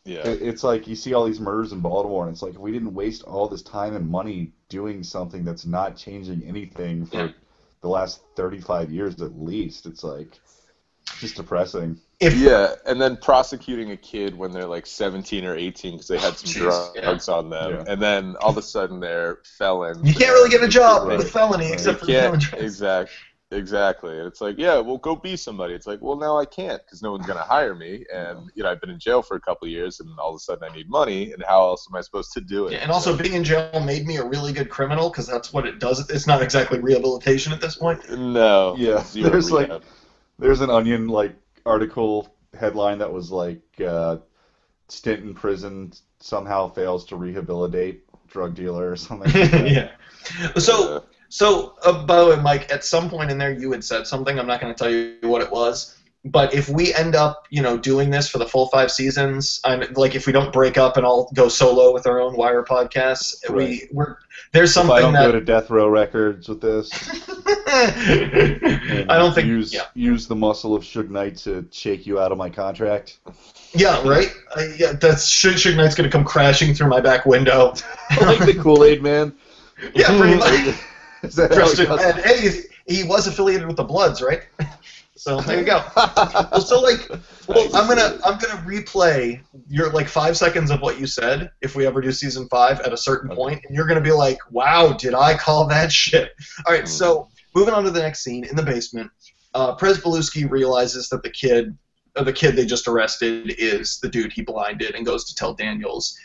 Yeah. it's like you see all these murders in Baltimore, and it's like if we didn't waste all this time and money doing something that's not changing anything for the last 35 years at least, it's like just depressing. Yeah, and then prosecuting a kid when they're like 17 or 18 because they had some drugs on them, and then all of a sudden they're felons. You can't really get a job Right. with felony except for felon drugs. Exactly. And it's like, yeah, well, go be somebody. It's like, well, now I can't because no one's going to hire me. And, I've been in jail for a couple of years and all of a sudden I need money. And how else am I supposed to do it? Yeah, and also being in jail made me a really good criminal because that's what it does. It's not exactly rehabilitation at this point. No. Yeah, zero there's rehab. there's an Onion article headline that was like stint in prison somehow fails to rehabilitate drug dealer or something. Yeah. So, by the way, Mike, at some point in there you had said something. I'm not going to tell you what it was. But if we end up, doing this for the full 5 seasons, if we don't break up and all go solo with our own Wire podcasts, Right. there's something if I don't that go to Death Row Records with this, I don't think use the muscle of Suge Knight to shake you out of my contract. Yeah, right. That's Suge Knight's going to come crashing through my back window, like the Kool-Aid Man. Yeah, pretty much. Is that how it goes? And hey, he was affiliated with the Bloods, right? So there you go. I'm gonna replay your 5 seconds of what you said if we ever do season 5 at a certain point, and you're gonna be like, "Wow, did I call that shit?" All right, so moving on to the next scene in the basement, Pryzbylewski realizes that the kid they just arrested is the dude he blinded, and goes to tell Daniels.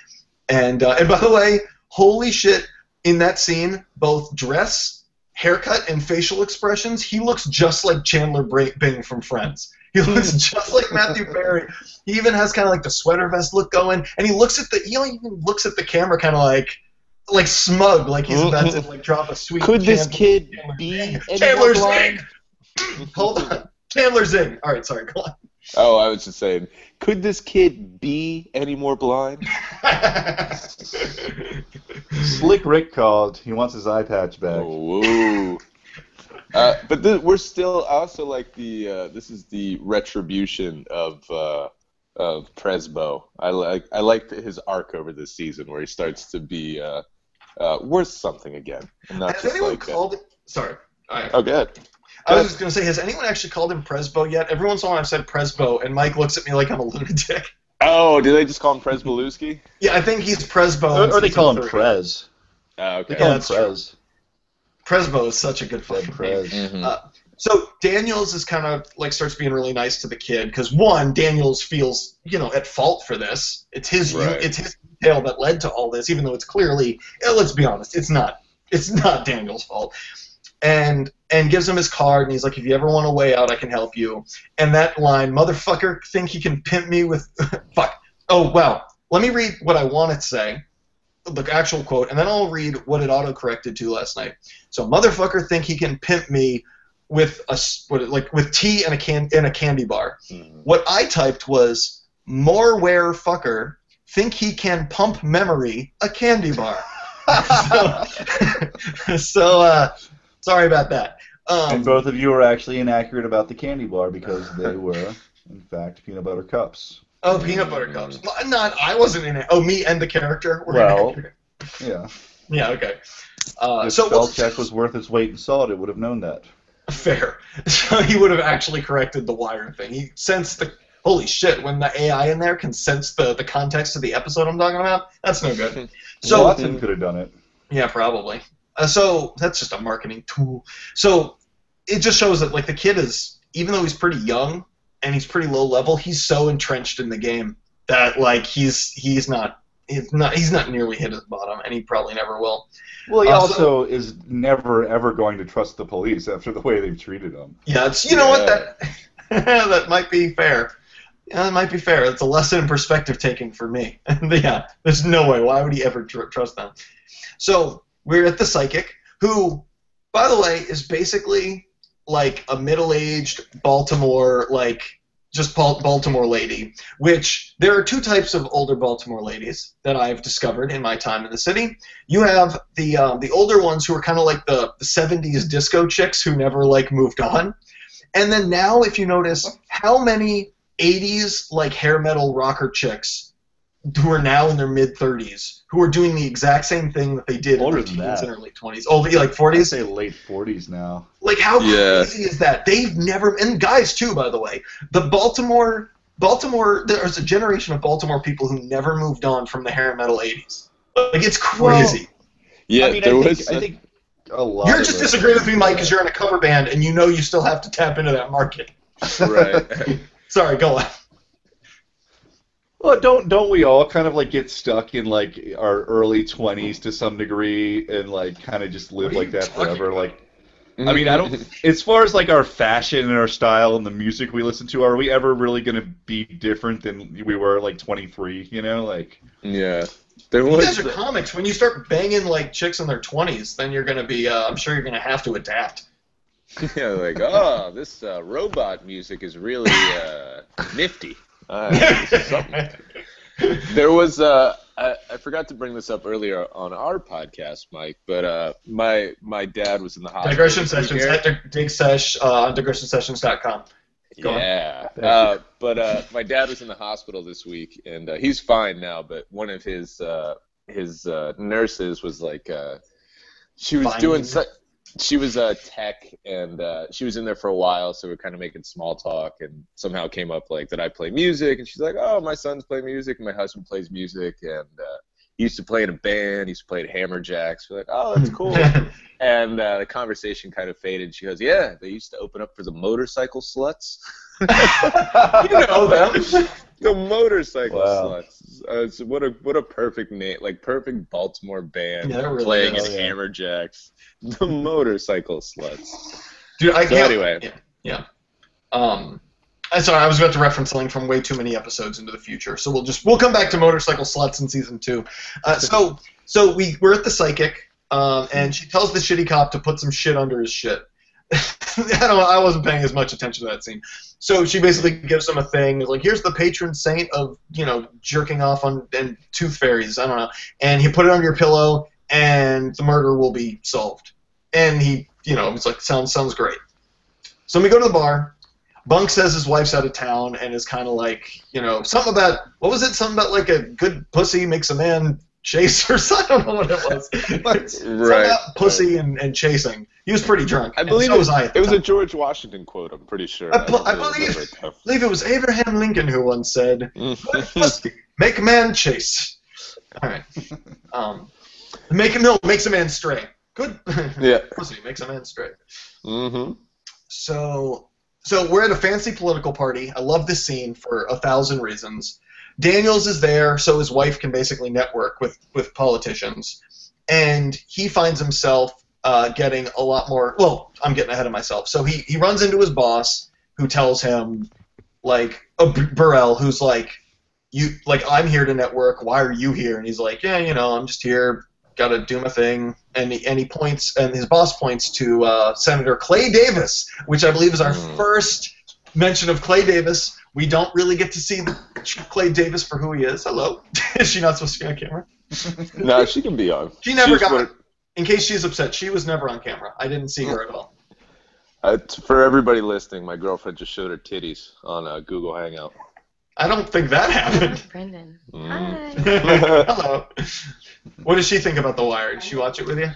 And by the way, holy shit. In that scene, both dress, haircut, and facial expressions, he looks just like Chandler Bing from Friends. He looks just like Matthew Perry. He even has kind of like the sweater vest look going, and he looks at even looks at the camera kind of like smug, like he's about to drop a sweet. Could this kid be Chandler Zing? Hold on, Chandler Zing. All right, sorry, go on. Oh, I was just saying, could this kid be any more blind? Slick Rick called. He wants his eye patch back. Oh, whoa. But we're still also like this is the retribution of Presbo. I like his arc over this season where he starts to be worth something again. And not Has just anyone like called it? Sorry. Oh, go ahead. I was just going to say, has anyone actually called him Presbo yet? Every once in a while I've said Presbo, and Mike looks at me like I'm a lunatic. Oh, do they just call him Pryzbylewski? Yeah, I think he's Presbo. Or they call him Prez. Oh, okay. They call him that's true. Prez. Presbo is such a good fucking name. Mm-hmm. So Daniels is kind of starts being really nice to the kid because one, Daniels feels at fault for this. It's his detail that led to all this, even though it's clearly let's be honest, it's not Daniels' fault. And gives him his card, and he's like, if you ever want a way out, I can help you. And that line, motherfucker, think he can pimp me with... Fuck. Oh, wow. Let me read what I want to say, the actual quote, and then I'll read what it auto-corrected to last night. So, motherfucker, think he can pimp me with with tea and a candy bar. Mm-hmm. What I typed was, moreware fucker, think he can pump memory a candy bar. Sorry about that. And both of you are actually inaccurate about the candy bar because they were, in fact, peanut butter cups. Oh, peanut butter cups. I wasn't in it. Oh, me and the character were inaccurate. Yeah. Yeah, okay. If Spellcheck was worth its weight in salt, it would have known that. Fair. So he would have actually corrected the wire thing. He sensed the... Holy shit, when the AI in there can sense the context of the episode I'm talking about, that's no good. So Watson could have done it. Yeah, probably. So that's just a marketing tool. So it just shows that the kid is, even though he's pretty young and he's pretty low level, he's so entrenched in the game that he's not nearly hit his bottom, and he probably never will. Well, he also is never ever going to trust the police after the way they've treated him. Yeah, it's what that might be fair. Yeah, that might be fair. It's a lesson in perspective taking for me. Yeah, there's no way. Why would he ever trust them? So we're at the psychic, who, by the way, is basically like a middle-aged Baltimore, like just Baltimore lady, which there are two types of older Baltimore ladies that I've discovered in my time in the city. You have the older ones who are kind of like the 70s disco chicks who never like moved on. And then now if you notice how many 80s like hair metal rocker chicks who are now in their mid-30s who are doing the exact same thing that they did Older in their than teens that. and early 20s. Oh, like 40s? I'd say late 40s now. Like, how Yeah. crazy is that? They've never, and guys too, by the way, the Baltimore, there's a generation of Baltimore people who never moved on from the hair metal 80s. Like, it's crazy. Yeah, I mean, I think a lot You're of just us- disagreeing with me, Mike, because you're in a cover band and you know you still have to tap into that market. right. Sorry, go on. Well, don't we all kind of like get stuck in like our early 20s to some degree and like kind of just live What are like you that talking forever? about? Like, I mean, I don't. As far as like our fashion and our style and the music we listen to, are we ever really going to be different than we were like 23? You know, like. Yeah. There You was guys are comics. When you start banging like chicks in their 20s, then you're going to be, I'm sure you're going to have to adapt. yeah, like, oh, this robot music is really nifty. This is something. There was I forgot to bring this up earlier on our podcast, Mike, but my dad was in the hospital. Digression this Sessions, weekend. at Dig Sesh on digressionsessions.com. Go on. Yeah, but my dad was in the hospital this week, and he's fine now. But one of his nurses was like, she was doing. She was tech, and she was in there for a while, so we were kind of making small talk, and somehow came up like that I play music, and she's like, oh, my sons play music, and my husband plays music, and he used to play in a band, he used to play at Hammerjacks. We're like, oh, that's cool. And the conversation kind of faded. She goes, yeah, they used to open up for the motorcycle sluts. You know them. The motorcycle Wow. sluts. What a perfect name, like perfect Baltimore band Yeah, it really playing is, in yeah. Hammerjacks. The motorcycle sluts. Dude, I So can't. anyway. Yeah. I'm sorry, I was about to reference something from way too many episodes into the future, so we'll come back to motorcycle sluts in season 2. So we're at the psychic, and she tells the shitty cop to put some shit under his shit. I wasn't paying as much attention to that scene. So she basically gives him a thing, like, here's the patron saint of, jerking off on and tooth fairies, I don't know, and he put it under your pillow, and the murder will be solved. And he, it's like, sounds great. So we go to the bar. Bunk says his wife's out of town and is kind of like, something about, what was it? Something about like a good pussy makes a man chase or something. I don't know what it was. But something about pussy and chasing. He was pretty drunk. I believe so was I at the it was time. a George Washington quote, I'm pretty sure. I believe it was Abraham Lincoln who once said, "Good pussy, make a man chase." All right. Makes a man stray. Good Yeah. pussy makes a man stray. Mm-hmm. So we're at a fancy political party. I love this scene for 1,000 reasons. Daniels is there so his wife can basically network with politicians. And he finds himself getting a lot more... Well, I'm getting ahead of myself. So he runs into his boss who tells him, like, Burrell, who's like, I'm here to network. Why are you here? And he's like, yeah, I'm just here. Got to do my thing. And he points, and his boss points to Senator Clay Davis, which I believe is our first mention of Clay Davis. We don't really get to see Clay Davis for who he is. Hello. Is she not supposed to be on camera? No, she can be on. She never She's got. In case she's upset, she was never on camera. I didn't see her at all. For everybody listening, my girlfriend just showed her titties on Google Hangout. I don't think that happened. Brendan. Mm. Hi. Hello. What does she think about The Wire? Did she watch it with you?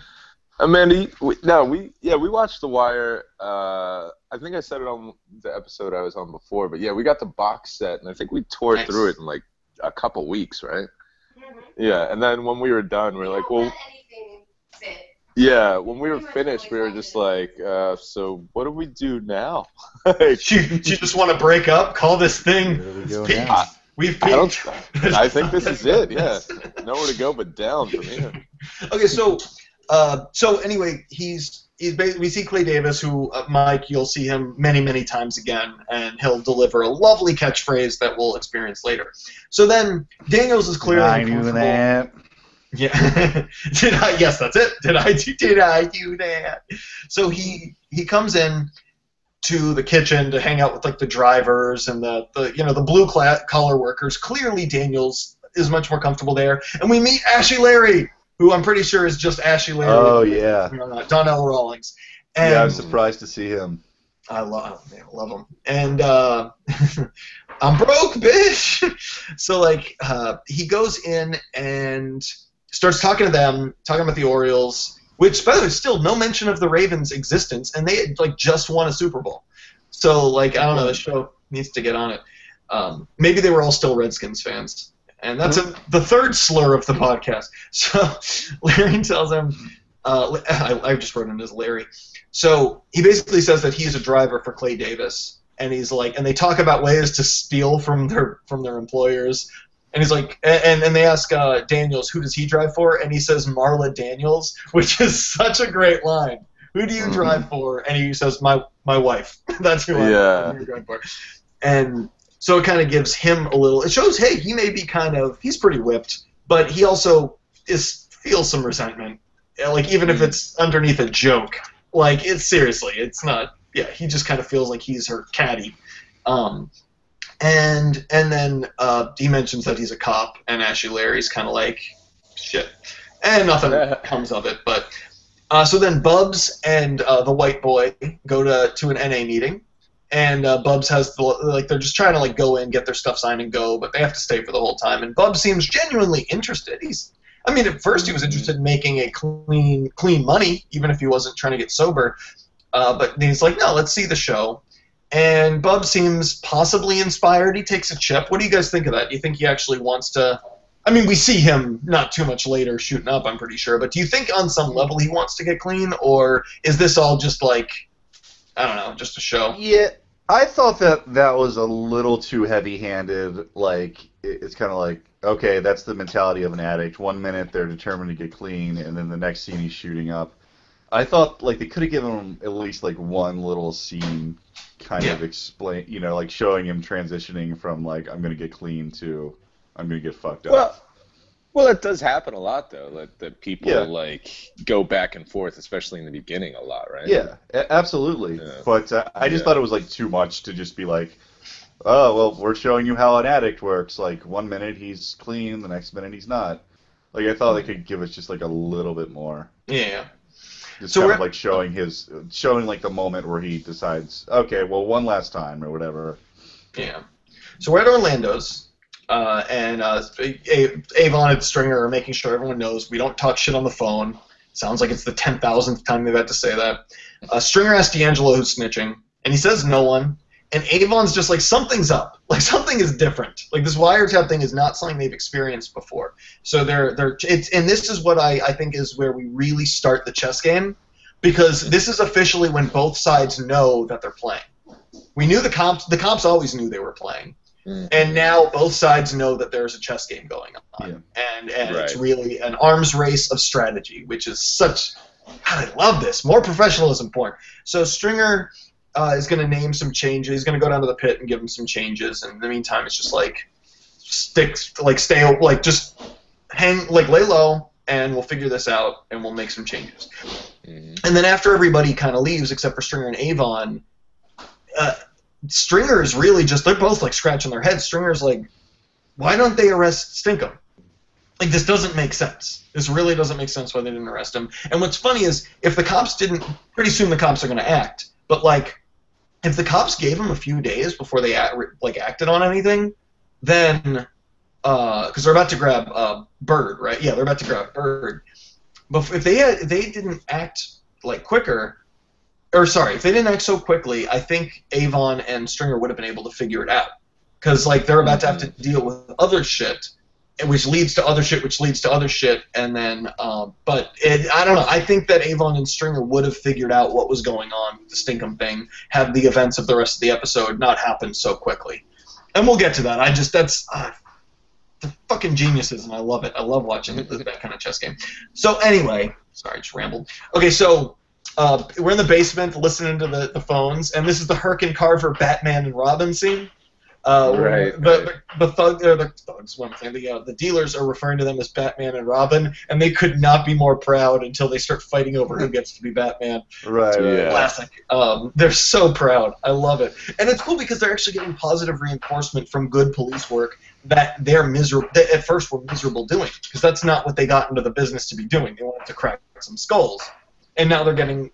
Amanda, we watched The Wire. I think I said it on the episode I was on before, but yeah, we got the box set, and I think we tore through it in like a couple weeks, right? Mm-hmm. Yeah, and then when we were done, we were like, well, yeah, when we were finished, we were just like, so what do we do now? She just want to break up? Call this thing peaked. We've peaked. I think this is it, yeah. Nowhere to go but down from here. Okay, so anyway, we see Clay Davis, who, Mike, you'll see him many, many times again, and he'll deliver a lovely catchphrase that we'll experience later. So then, Daniels is clearly uncomfortable. Yeah. Yes, that's it. Did I do that? So he comes in, to the kitchen to hang out with like the drivers and the blue collar workers. Clearly, Daniels is much more comfortable there, and we meet Ashy Larry, who I'm pretty sure is just Ashy Larry. Oh yeah, Donnell Rawlings. And yeah, I was surprised to see him. I love him. And I'm broke, bitch. So like he goes in and starts talking to them, talking about the Orioles, which by the way, still no mention of the Ravens' existence, and they had like just won a Super Bowl. So like I don't know, the show needs to get on it. Maybe they were all still Redskins fans. And that's the third slur of the podcast. So Larry tells him, I just wrote him as Larry. So he basically says that he's a driver for Clay Davis, and he's like, and they talk about ways to steal from their employers, and he's like, and they ask Daniels, who does he drive for, and he says Marla Daniels, which is such a great line. Who do you drive for? And he says my wife. That's who I'm driving for. And so it kind of gives him a little. It shows, hey, he may be he's pretty whipped, but he also feels some resentment, like even if it's underneath a joke. Like, it's not, yeah, he just kind of feels like he's her caddy. And then he mentions that he's a cop, and Ashy Larry's kind of like, shit. And nothing comes of it. But so then Bubs and the white boy go to an NA meeting, and Bubs has, they're just trying to, like, go in, get their stuff signed and go, but they have to stay for the whole time. And Bubs seems genuinely interested. At first he was interested in making a clean money, even if he wasn't trying to get sober. But he's like, no, let's see the show. And Bub seems possibly inspired. He takes a chip. What do you guys think of that? Do you think he actually wants to... I mean, we see him not too much later shooting up, I'm pretty sure. But do you think on some level he wants to get clean? Or is this all just like, I don't know, just a show? Yeah, I thought that was a little too heavy-handed. Like, it's kind of like, okay, that's the mentality of an addict. 1 minute they're determined to get clean, and then the next scene he's shooting up. I thought like they could have given him at least like one little scene, kind of explain, like showing him transitioning from like I'm gonna get clean to I'm gonna get fucked up. Well, it does happen a lot though. That people like go back and forth, especially in the beginning, a lot, right? Yeah, absolutely. Yeah. But I just thought it was like too much to just be like, oh, well, we're showing you how an addict works. Like, 1 minute he's clean, the next minute he's not. Like, I thought they could give us just, like, a little bit more. Yeah. Just so kind of, like, showing, like, the moment where he decides, okay, well, one last time, or whatever. Yeah. So we're at Orlando's, and Avon and Stringer are making sure everyone knows we don't talk shit on the phone. Sounds like it's the 10,000th time they've had to say that. Stringer asks D'Angelo who's snitching, and he says no one. And Avon's just like, something's up. Like, something is different. Like, this wiretap thing is not something they've experienced before. So and this is what I think is where we really start the chess game, because this is officially when both sides know that they're playing. We knew the cops always knew they were playing. And now both sides know that there's a chess game going on. Yeah. And it's really an arms race of strategy, which is such... God, I love this. More professionalism porn. So Stringer... is going to name some changes. He's going to go down to the pit and give him some changes. And in the meantime, it's just like just hang, like lay low, and we'll figure this out, and we'll make some changes. And then after everybody kind of leaves, except for Stringer and Avon, Stringer is really just, they're both like scratching their heads. Stringer's like, why don't they arrest Stinkum? Like, this doesn't make sense. This really doesn't make sense why they didn't arrest him. And what's funny is, if the cops didn't, pretty soon the cops are going to act. But like, if the cops gave him a few days before they acted on anything, then because they're about to grab Bird, right? Yeah, they're about to grab Bird. But if they didn't act like quicker, if they didn't act so quickly, I think Avon and Stringer would have been able to figure it out, because like they're about to have to deal with other shit, which leads to other shit, which leads to other shit, and then, I don't know. I think that Avon and Stringer would have figured out what was going on with the Stinkum thing had the events of the rest of the episode not happened so quickly. And we'll get to that. They're fucking geniuses, and I love it. I love watching that kind of chess game. So anyway, sorry, I just rambled. Okay, so we're in the basement listening to the phones, and this is the Herc and Carver Batman and Robin scene. Right. The thugs. What I'm saying, the dealers are referring to them as Batman and Robin, and they could not be more proud until they start fighting over who gets to be Batman. Right. Yeah. Classic. They're so proud. I love it, and it's cool because they're actually getting positive reinforcement from good police work that they're miserable. That at first were miserable doing, because that's not what they got into the business to be doing. They wanted to crack some skulls. And now they're getting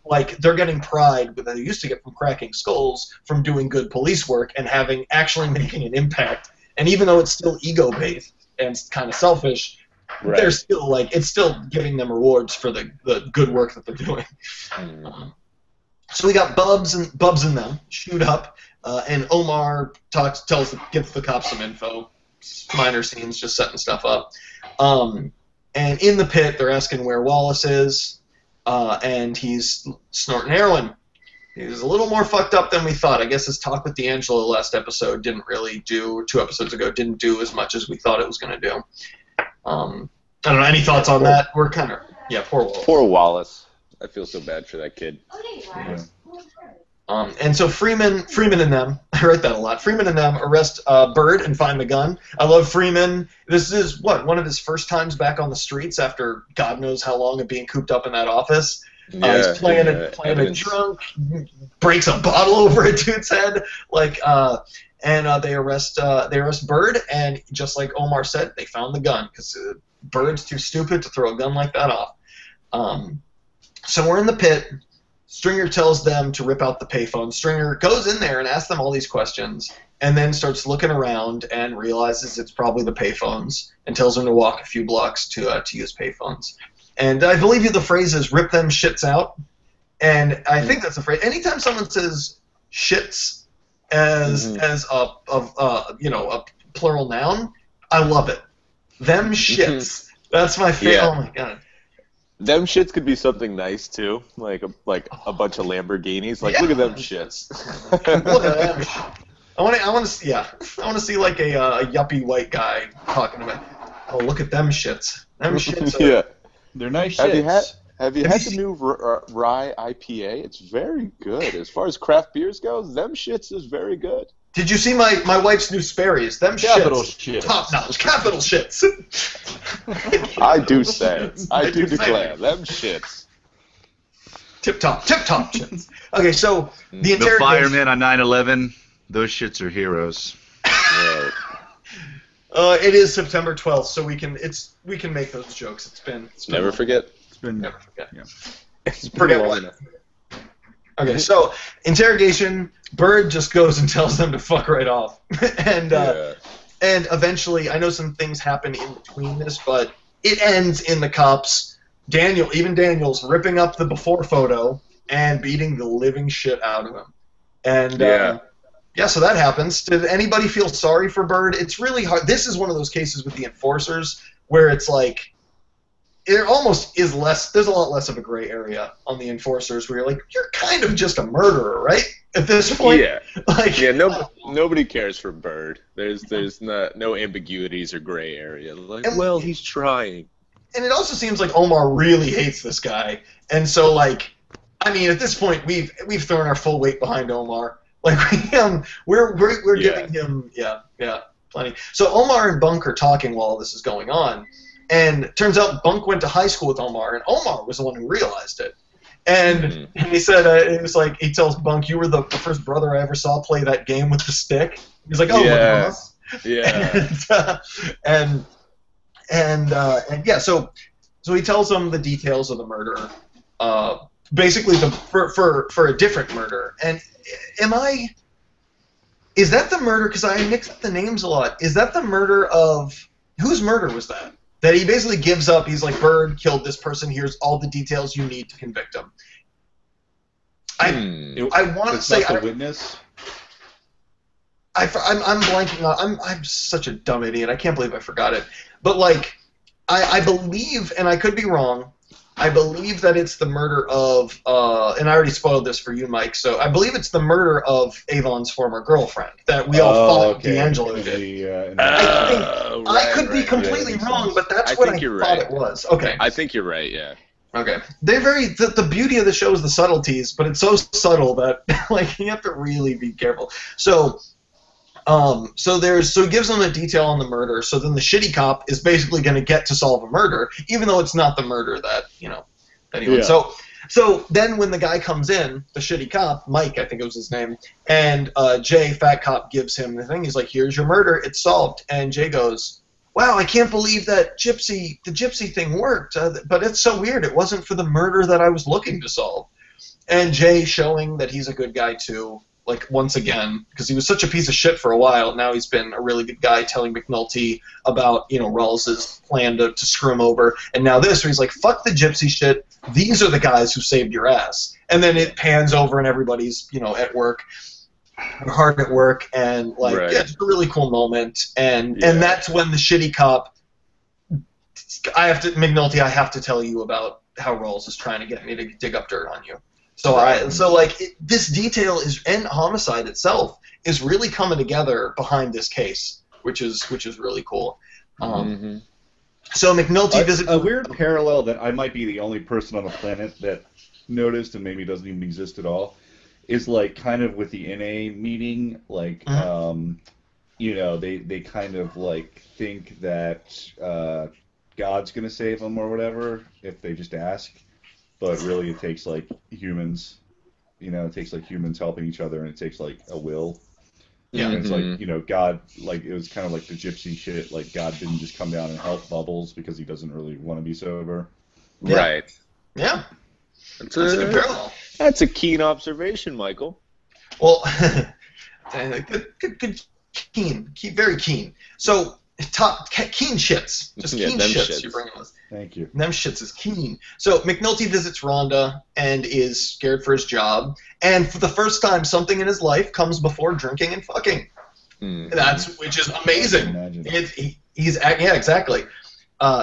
pride that they used to get from cracking skulls from doing good police work and actually making an impact. And even though it's still ego based and kind of selfish, Right. they're still it's still giving them rewards for the good work that they're doing. So we got Bubs and them shoot up, and Omar gets the cops some info, minor scenes, just setting stuff up. And in the pit, they're asking where Wallace is. And he's snorting heroin. He's a little more fucked up than we thought. I guess his talk with D'Angelo last episode didn't do as much as we thought it was going to do. I don't know. Any thoughts on that? We're kind of poor Wallace. Poor Wallace. I feel so bad for that kid. Yeah. And so Freeman and them, I write that a lot. Freeman and them arrest Bird and find the gun. I love Freeman. This is one of his first times back on the streets after God knows how long of being cooped up in that office. He's playing a drunk, breaks a bottle over a dude's head, and they arrest Bird. And just like Omar said, they found the gun because Bird's too stupid to throw a gun like that off. So we're in the pit. Stringer tells them to rip out the payphone. Stringer goes in there and asks them all these questions, and then starts looking around and realizes it's probably the payphones, and tells them to walk a few blocks to use payphones. And I believe the phrase is "rip them shits out," and I think that's a phrase. Anytime someone says "shits" as a plural noun, I love it. Them shits. That's my favorite. Yeah. Oh my god. Them shits could be something nice too, like a bunch of Lamborghinis. Like, look at them shits. Look at them. I want to see like a yuppie white guy talking about. Oh, look at them shits. Them shits. Yeah, they're nice shits. Have you had the new rye IPA? It's very good. As far as craft beers go, them shits is very good. Did you see my wife's new Sperry's? Them Capital shits. shits. Top notch. Capital shits. I do say. I do declare. Them shits. Tip top shits. Okay, so the The interrogation. firemen on 9/11, those shits are heroes. Right. It is September 12th, so we can make those jokes. It's been Never forget. It's been Never forget. Yeah. It's been Forget long what? enough. Okay, so interrogation. Bird just goes and tells them to fuck right off, and eventually, I know some things happen in between this, but it ends in the cops. Daniel's ripping up the before photo and beating the living shit out of him, and so that happens. Did anybody feel sorry for Bird? It's really hard. This is one of those cases with the enforcers where it's like. There almost is less. There's a lot less of a gray area on the enforcers, where you're like, you're kind of just a murderer, right? At this point, Nobody cares for Bird. There's no ambiguities or gray area. Like, well, he's trying. And it also seems like Omar really hates this guy, and so at this point, we've thrown our full weight behind Omar. Like we're giving him plenty. So Omar and Bunk are talking while this is going on. And it turns out Bunk went to high school with Omar, and Omar was the one who realized it. And he said, it was like, he tells Bunk, you were the first brother I ever saw play that game with the stick. He's like, oh, yeah. So he tells them the details of the murder, basically for a different murder. And is that the murder, because I mix up the names a lot, is that the murder of, whose murder was that? That he basically gives up. He's like, Bird killed this person. Here's all the details you need to convict him. I want to say not the witness. I'm blanking on. I'm such a dumb idiot. I can't believe I forgot it. But I believe, and I could be wrong. I believe that it's the murder of, and I already spoiled this for you, Mike. So I believe it's the murder of Avon's former girlfriend that we all thought D'Angelo did. I could be completely wrong, but that's what I thought it was. Okay. I think you're right. Yeah. Okay. They're the beauty of the show is the subtleties, but it's so subtle that you have to really be careful. So So he gives them a detail on the murder. So then the shitty cop is basically going to get to solve a murder, even though it's not the murder that Anyway, Yeah. so then when the guy comes in, the shitty cop, Mike, I think it was his name, and Jay, fat cop, gives him the thing. He's like, "Here's your murder. It's solved." And Jay goes, "Wow, I can't believe that the gypsy thing worked. But it's so weird. It wasn't for the murder that I was looking to solve." And Jay, showing that he's a good guy too, like once again, because he was such a piece of shit for a while. Now he's been a really good guy, telling McNulty about Rawls's plan to screw him over. And now this, where he's like, "Fuck the gypsy shit. These are the guys who saved your ass." And then it pans over and everybody's at work, hard at work, and Right. it's a really cool moment. And that's when the shitty cop. McNulty, I have to tell you about how Rawls is trying to get me to dig up dirt on you. This detail and homicide itself is really coming together behind this case, which is really cool. So McNulty visits a weird parallel that I might be the only person on the planet that noticed, and maybe doesn't even exist at all, is like kind of with the NA meeting, like they kind of like think that God's gonna save them or whatever if they just ask. But really, it takes like humans, it takes like humans helping each other, and it takes like a will. Yeah. And it's like, God, like it was kind of like the gypsy shit. Like God didn't just come down and help Bubbles because he doesn't really want to be sober. Yeah. Right. Yeah. That's That's a good parallel. That's a keen observation, Michael. Well, good, keen, very keen. So keen shits, just Yeah, keen them shits. shits. You're bringing us. Thank you. Them shits is keen. So McNulty visits Rhonda and is scared for his job. And for the first time, something in his life comes before drinking and fucking. Which is amazing. Imagine. Yeah, exactly.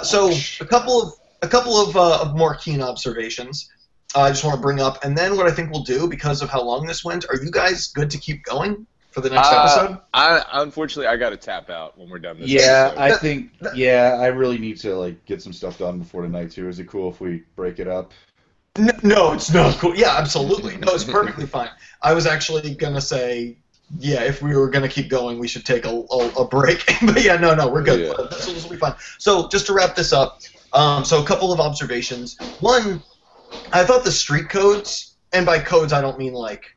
So a couple of more keen observations. I just want to bring up, and then what I think we'll do, because of how long this went. Are you guys good to keep going for the next episode? Unfortunately, I got to tap out when we're done this Yeah, episode. I think. Yeah, I really need to like get some stuff done before tonight too. Is it cool if we break it up? No, it's not cool. Yeah, absolutely. No, it's perfectly fine. I was actually gonna say, yeah, if we were gonna keep going, we should take a break. But yeah, no, we're good. Yeah. This will be fine. So just to wrap this up, so a couple of observations. One, I thought the street codes, and by codes I don't mean like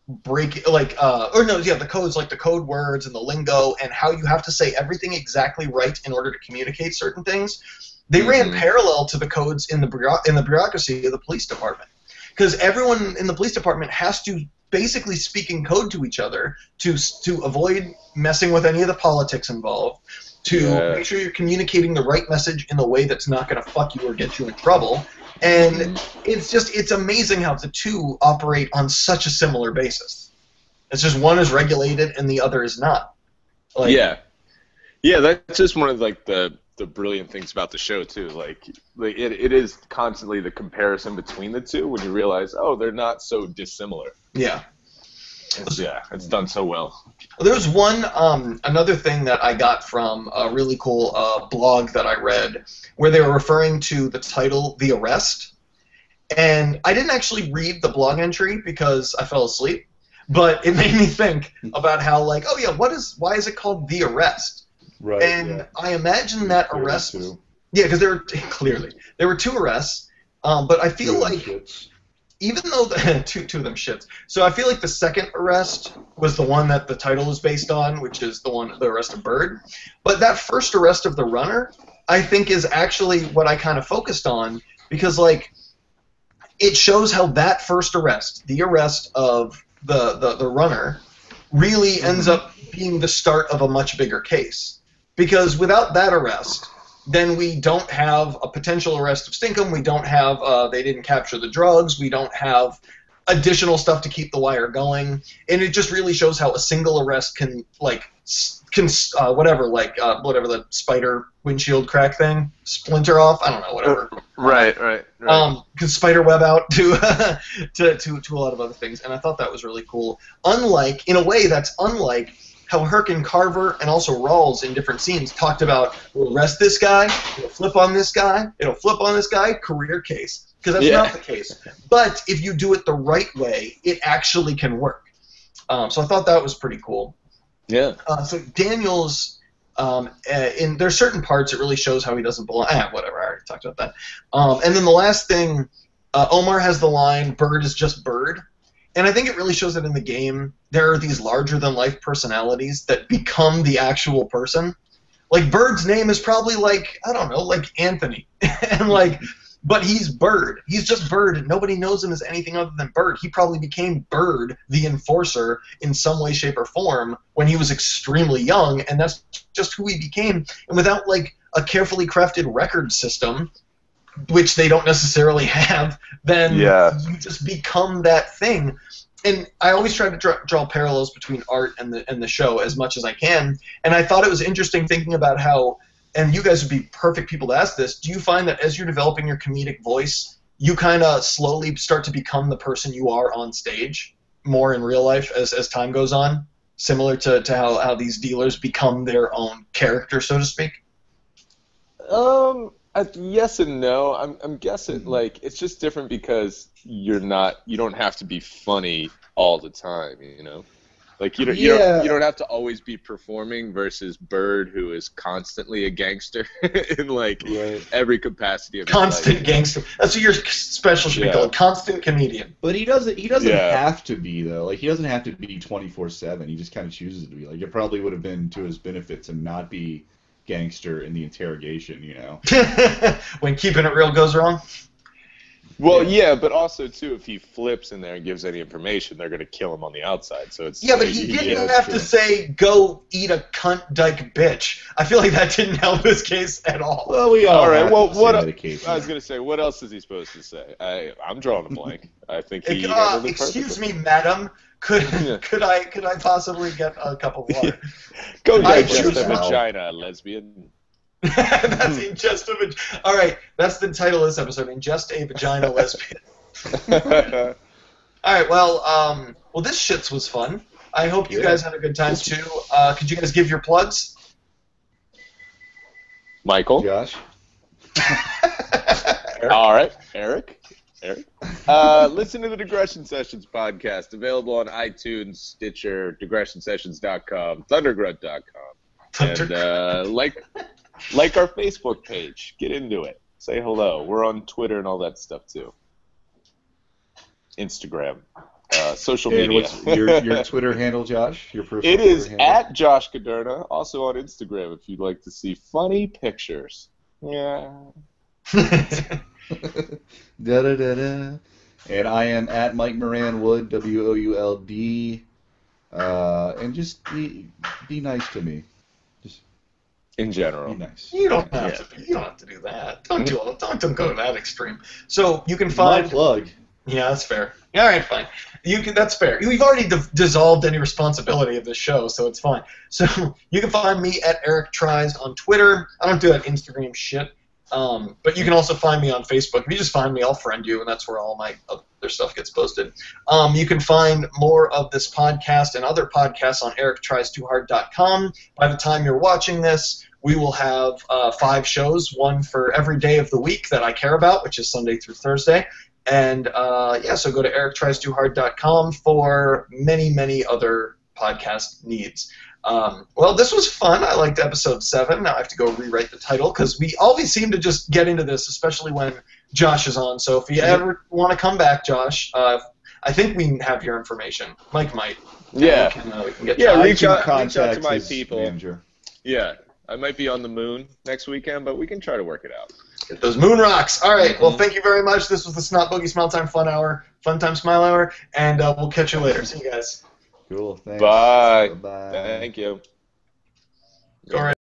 the codes, like the code words and the lingo and how you have to say everything exactly right in order to communicate certain things. They ran parallel to the codes in the bureaucracy of the police department, because everyone in the police department has to basically speak in code to each other to avoid messing with any of the politics involved, to make sure you're communicating the right message in the way that's not going to fuck you or get you in trouble. And it's amazing how the two operate on such a similar basis. It's just one is regulated and the other is not. Yeah, that's just one of like the brilliant things about the show too. Like it is constantly the comparison between the two when you realize, oh, they're not so dissimilar. Yeah. It's done so well. There's one another thing that I got from a really cool blog that I read where they were referring to the title The Arrest. And I didn't actually read the blog entry because I fell asleep, but it made me think about how, like, oh yeah, why is it called The Arrest? Right. And I imagine that arrest. Yeah, because there were two arrests, but I feel like even though the two of them shits. So I feel like the second arrest was the one that the title is based on, which is the arrest of Bird. But that first arrest of the runner, I think, is actually what I kind of focused on, because like it shows how that first arrest, the arrest of the runner, really ends up being the start of a much bigger case. Because without that arrest, then we don't have a potential arrest of Stinkum. We don't have they didn't capture the drugs. We don't have additional stuff to keep the wire going. And it just really shows how a single arrest can whatever the spider windshield crack thing, splinter off. I don't know, whatever. Right. Can spider web out to a lot of other things. And I thought that was really cool. In a way that's unlike how Herc and Carver and also Rawls in different scenes talked about, we'll arrest this guy, it'll flip on this guy, career case. Because that's not the case. But if you do it the right way, it actually can work. So I thought that was pretty cool. Yeah. So Daniel's, in there's certain parts it really shows how he doesn't belong. Whatever, I already talked about that. And then the last thing, Omar has the line, "Bird is just bird." And I think it really shows that in the game, there are these larger-than-life personalities that become the actual person. Like, Bird's name is probably, like, I don't know, like Anthony. And, like, but he's Bird. He's just Bird, and nobody knows him as anything other than Bird. He probably became Bird, the Enforcer, in some way, shape, or form when he was extremely young, and that's just who he became. And without, like, a carefully crafted record system, which they don't necessarily have, then you just become that thing. And I always try to draw parallels between art and the show as much as I can. And I thought it was interesting thinking about how, and you guys would be perfect people to ask this, do you find that as you're developing your comedic voice, you kind of slowly start to become the person you are on stage more in real life as time goes on? Similar to how these dealers become their own character, so to speak? Yes and no. I'm guessing like it's just different because you don't have to be funny all the time, you know. Like you don't have to always be performing versus Bird, who is constantly a gangster in like every capacity of his life. Gangster. That's what your special should be called, constant comedian. But he doesn't have to be though. Like he doesn't have to be 24/7. He just kind of chooses to be. Like it probably would have been to his benefit to not be gangster in the interrogation, you know. When keeping it real goes wrong. Well, yeah, but also too, if he flips in there and gives any information, they're gonna kill him on the outside. So it's but he didn't have to say "go eat a cunt dyke bitch." I feel like that didn't help his case at all. Well, we all right. Well, what I was gonna say, what else is he supposed to say? I'm drawing a blank. I think he. Excuse me, madam. Could I possibly get a cup of water? Go digest a vagina, lesbian. That's ingest a vagina. All right, that's the title of this episode: Ingest a Vagina, Lesbian. All right, well, this shits was fun. I hope you guys had a good time too. Could you guys give your plugs? Michael, Josh. All right, Eric. Listen to the Digression Sessions podcast, available on iTunes, Stitcher, digressionsessions.com, thundergrunt.com, and like our Facebook page. Get into it. Say hello. We're on Twitter and all that stuff too. Instagram, social media. What's your Twitter handle, Josh? Your personal It is Twitter handle? at Josh Kuderna. Also on Instagram if you'd like to see funny pictures. Yeah. Da-da-da-da. And I am at Mike Moran Wood, WOULD. And just be nice to me. Just in general. be nice. You don't have to. You don't have to do that. Don't go to that extreme. So you can find. My plug. Yeah, that's fair. All right, fine. That's fair. We've already dissolved any responsibility of this show, so it's fine. So you can find me at Eric Tries on Twitter. I don't do that Instagram shit. But you can also find me on Facebook. If you just find me, I'll friend you, and that's where all my other stuff gets posted. You can find more of this podcast and other podcasts on erictries2hard.com. By the time you're watching this, we will have 5 shows, one for every day of the week that I care about, which is Sunday through Thursday. And, so go to erictries2hard.com for many, many other podcast needs. This was fun. I liked episode 7. Now I have to go rewrite the title because we always seem to just get into this, especially when Josh is on. So if you ever want to come back, Josh, I think we have your information. Mike might. Yeah. We can get reach out to my people. Manager. Yeah. I might be on the moon next weekend, but we can try to work it out. Get those moon rocks. All right. Well, thank you very much. This was the Snotboogie Smile Time Fun Hour, Funtime Smile Hour, and we'll catch you later. See you guys. Cool. Thanks. Bye. Bye. Thank you. All right.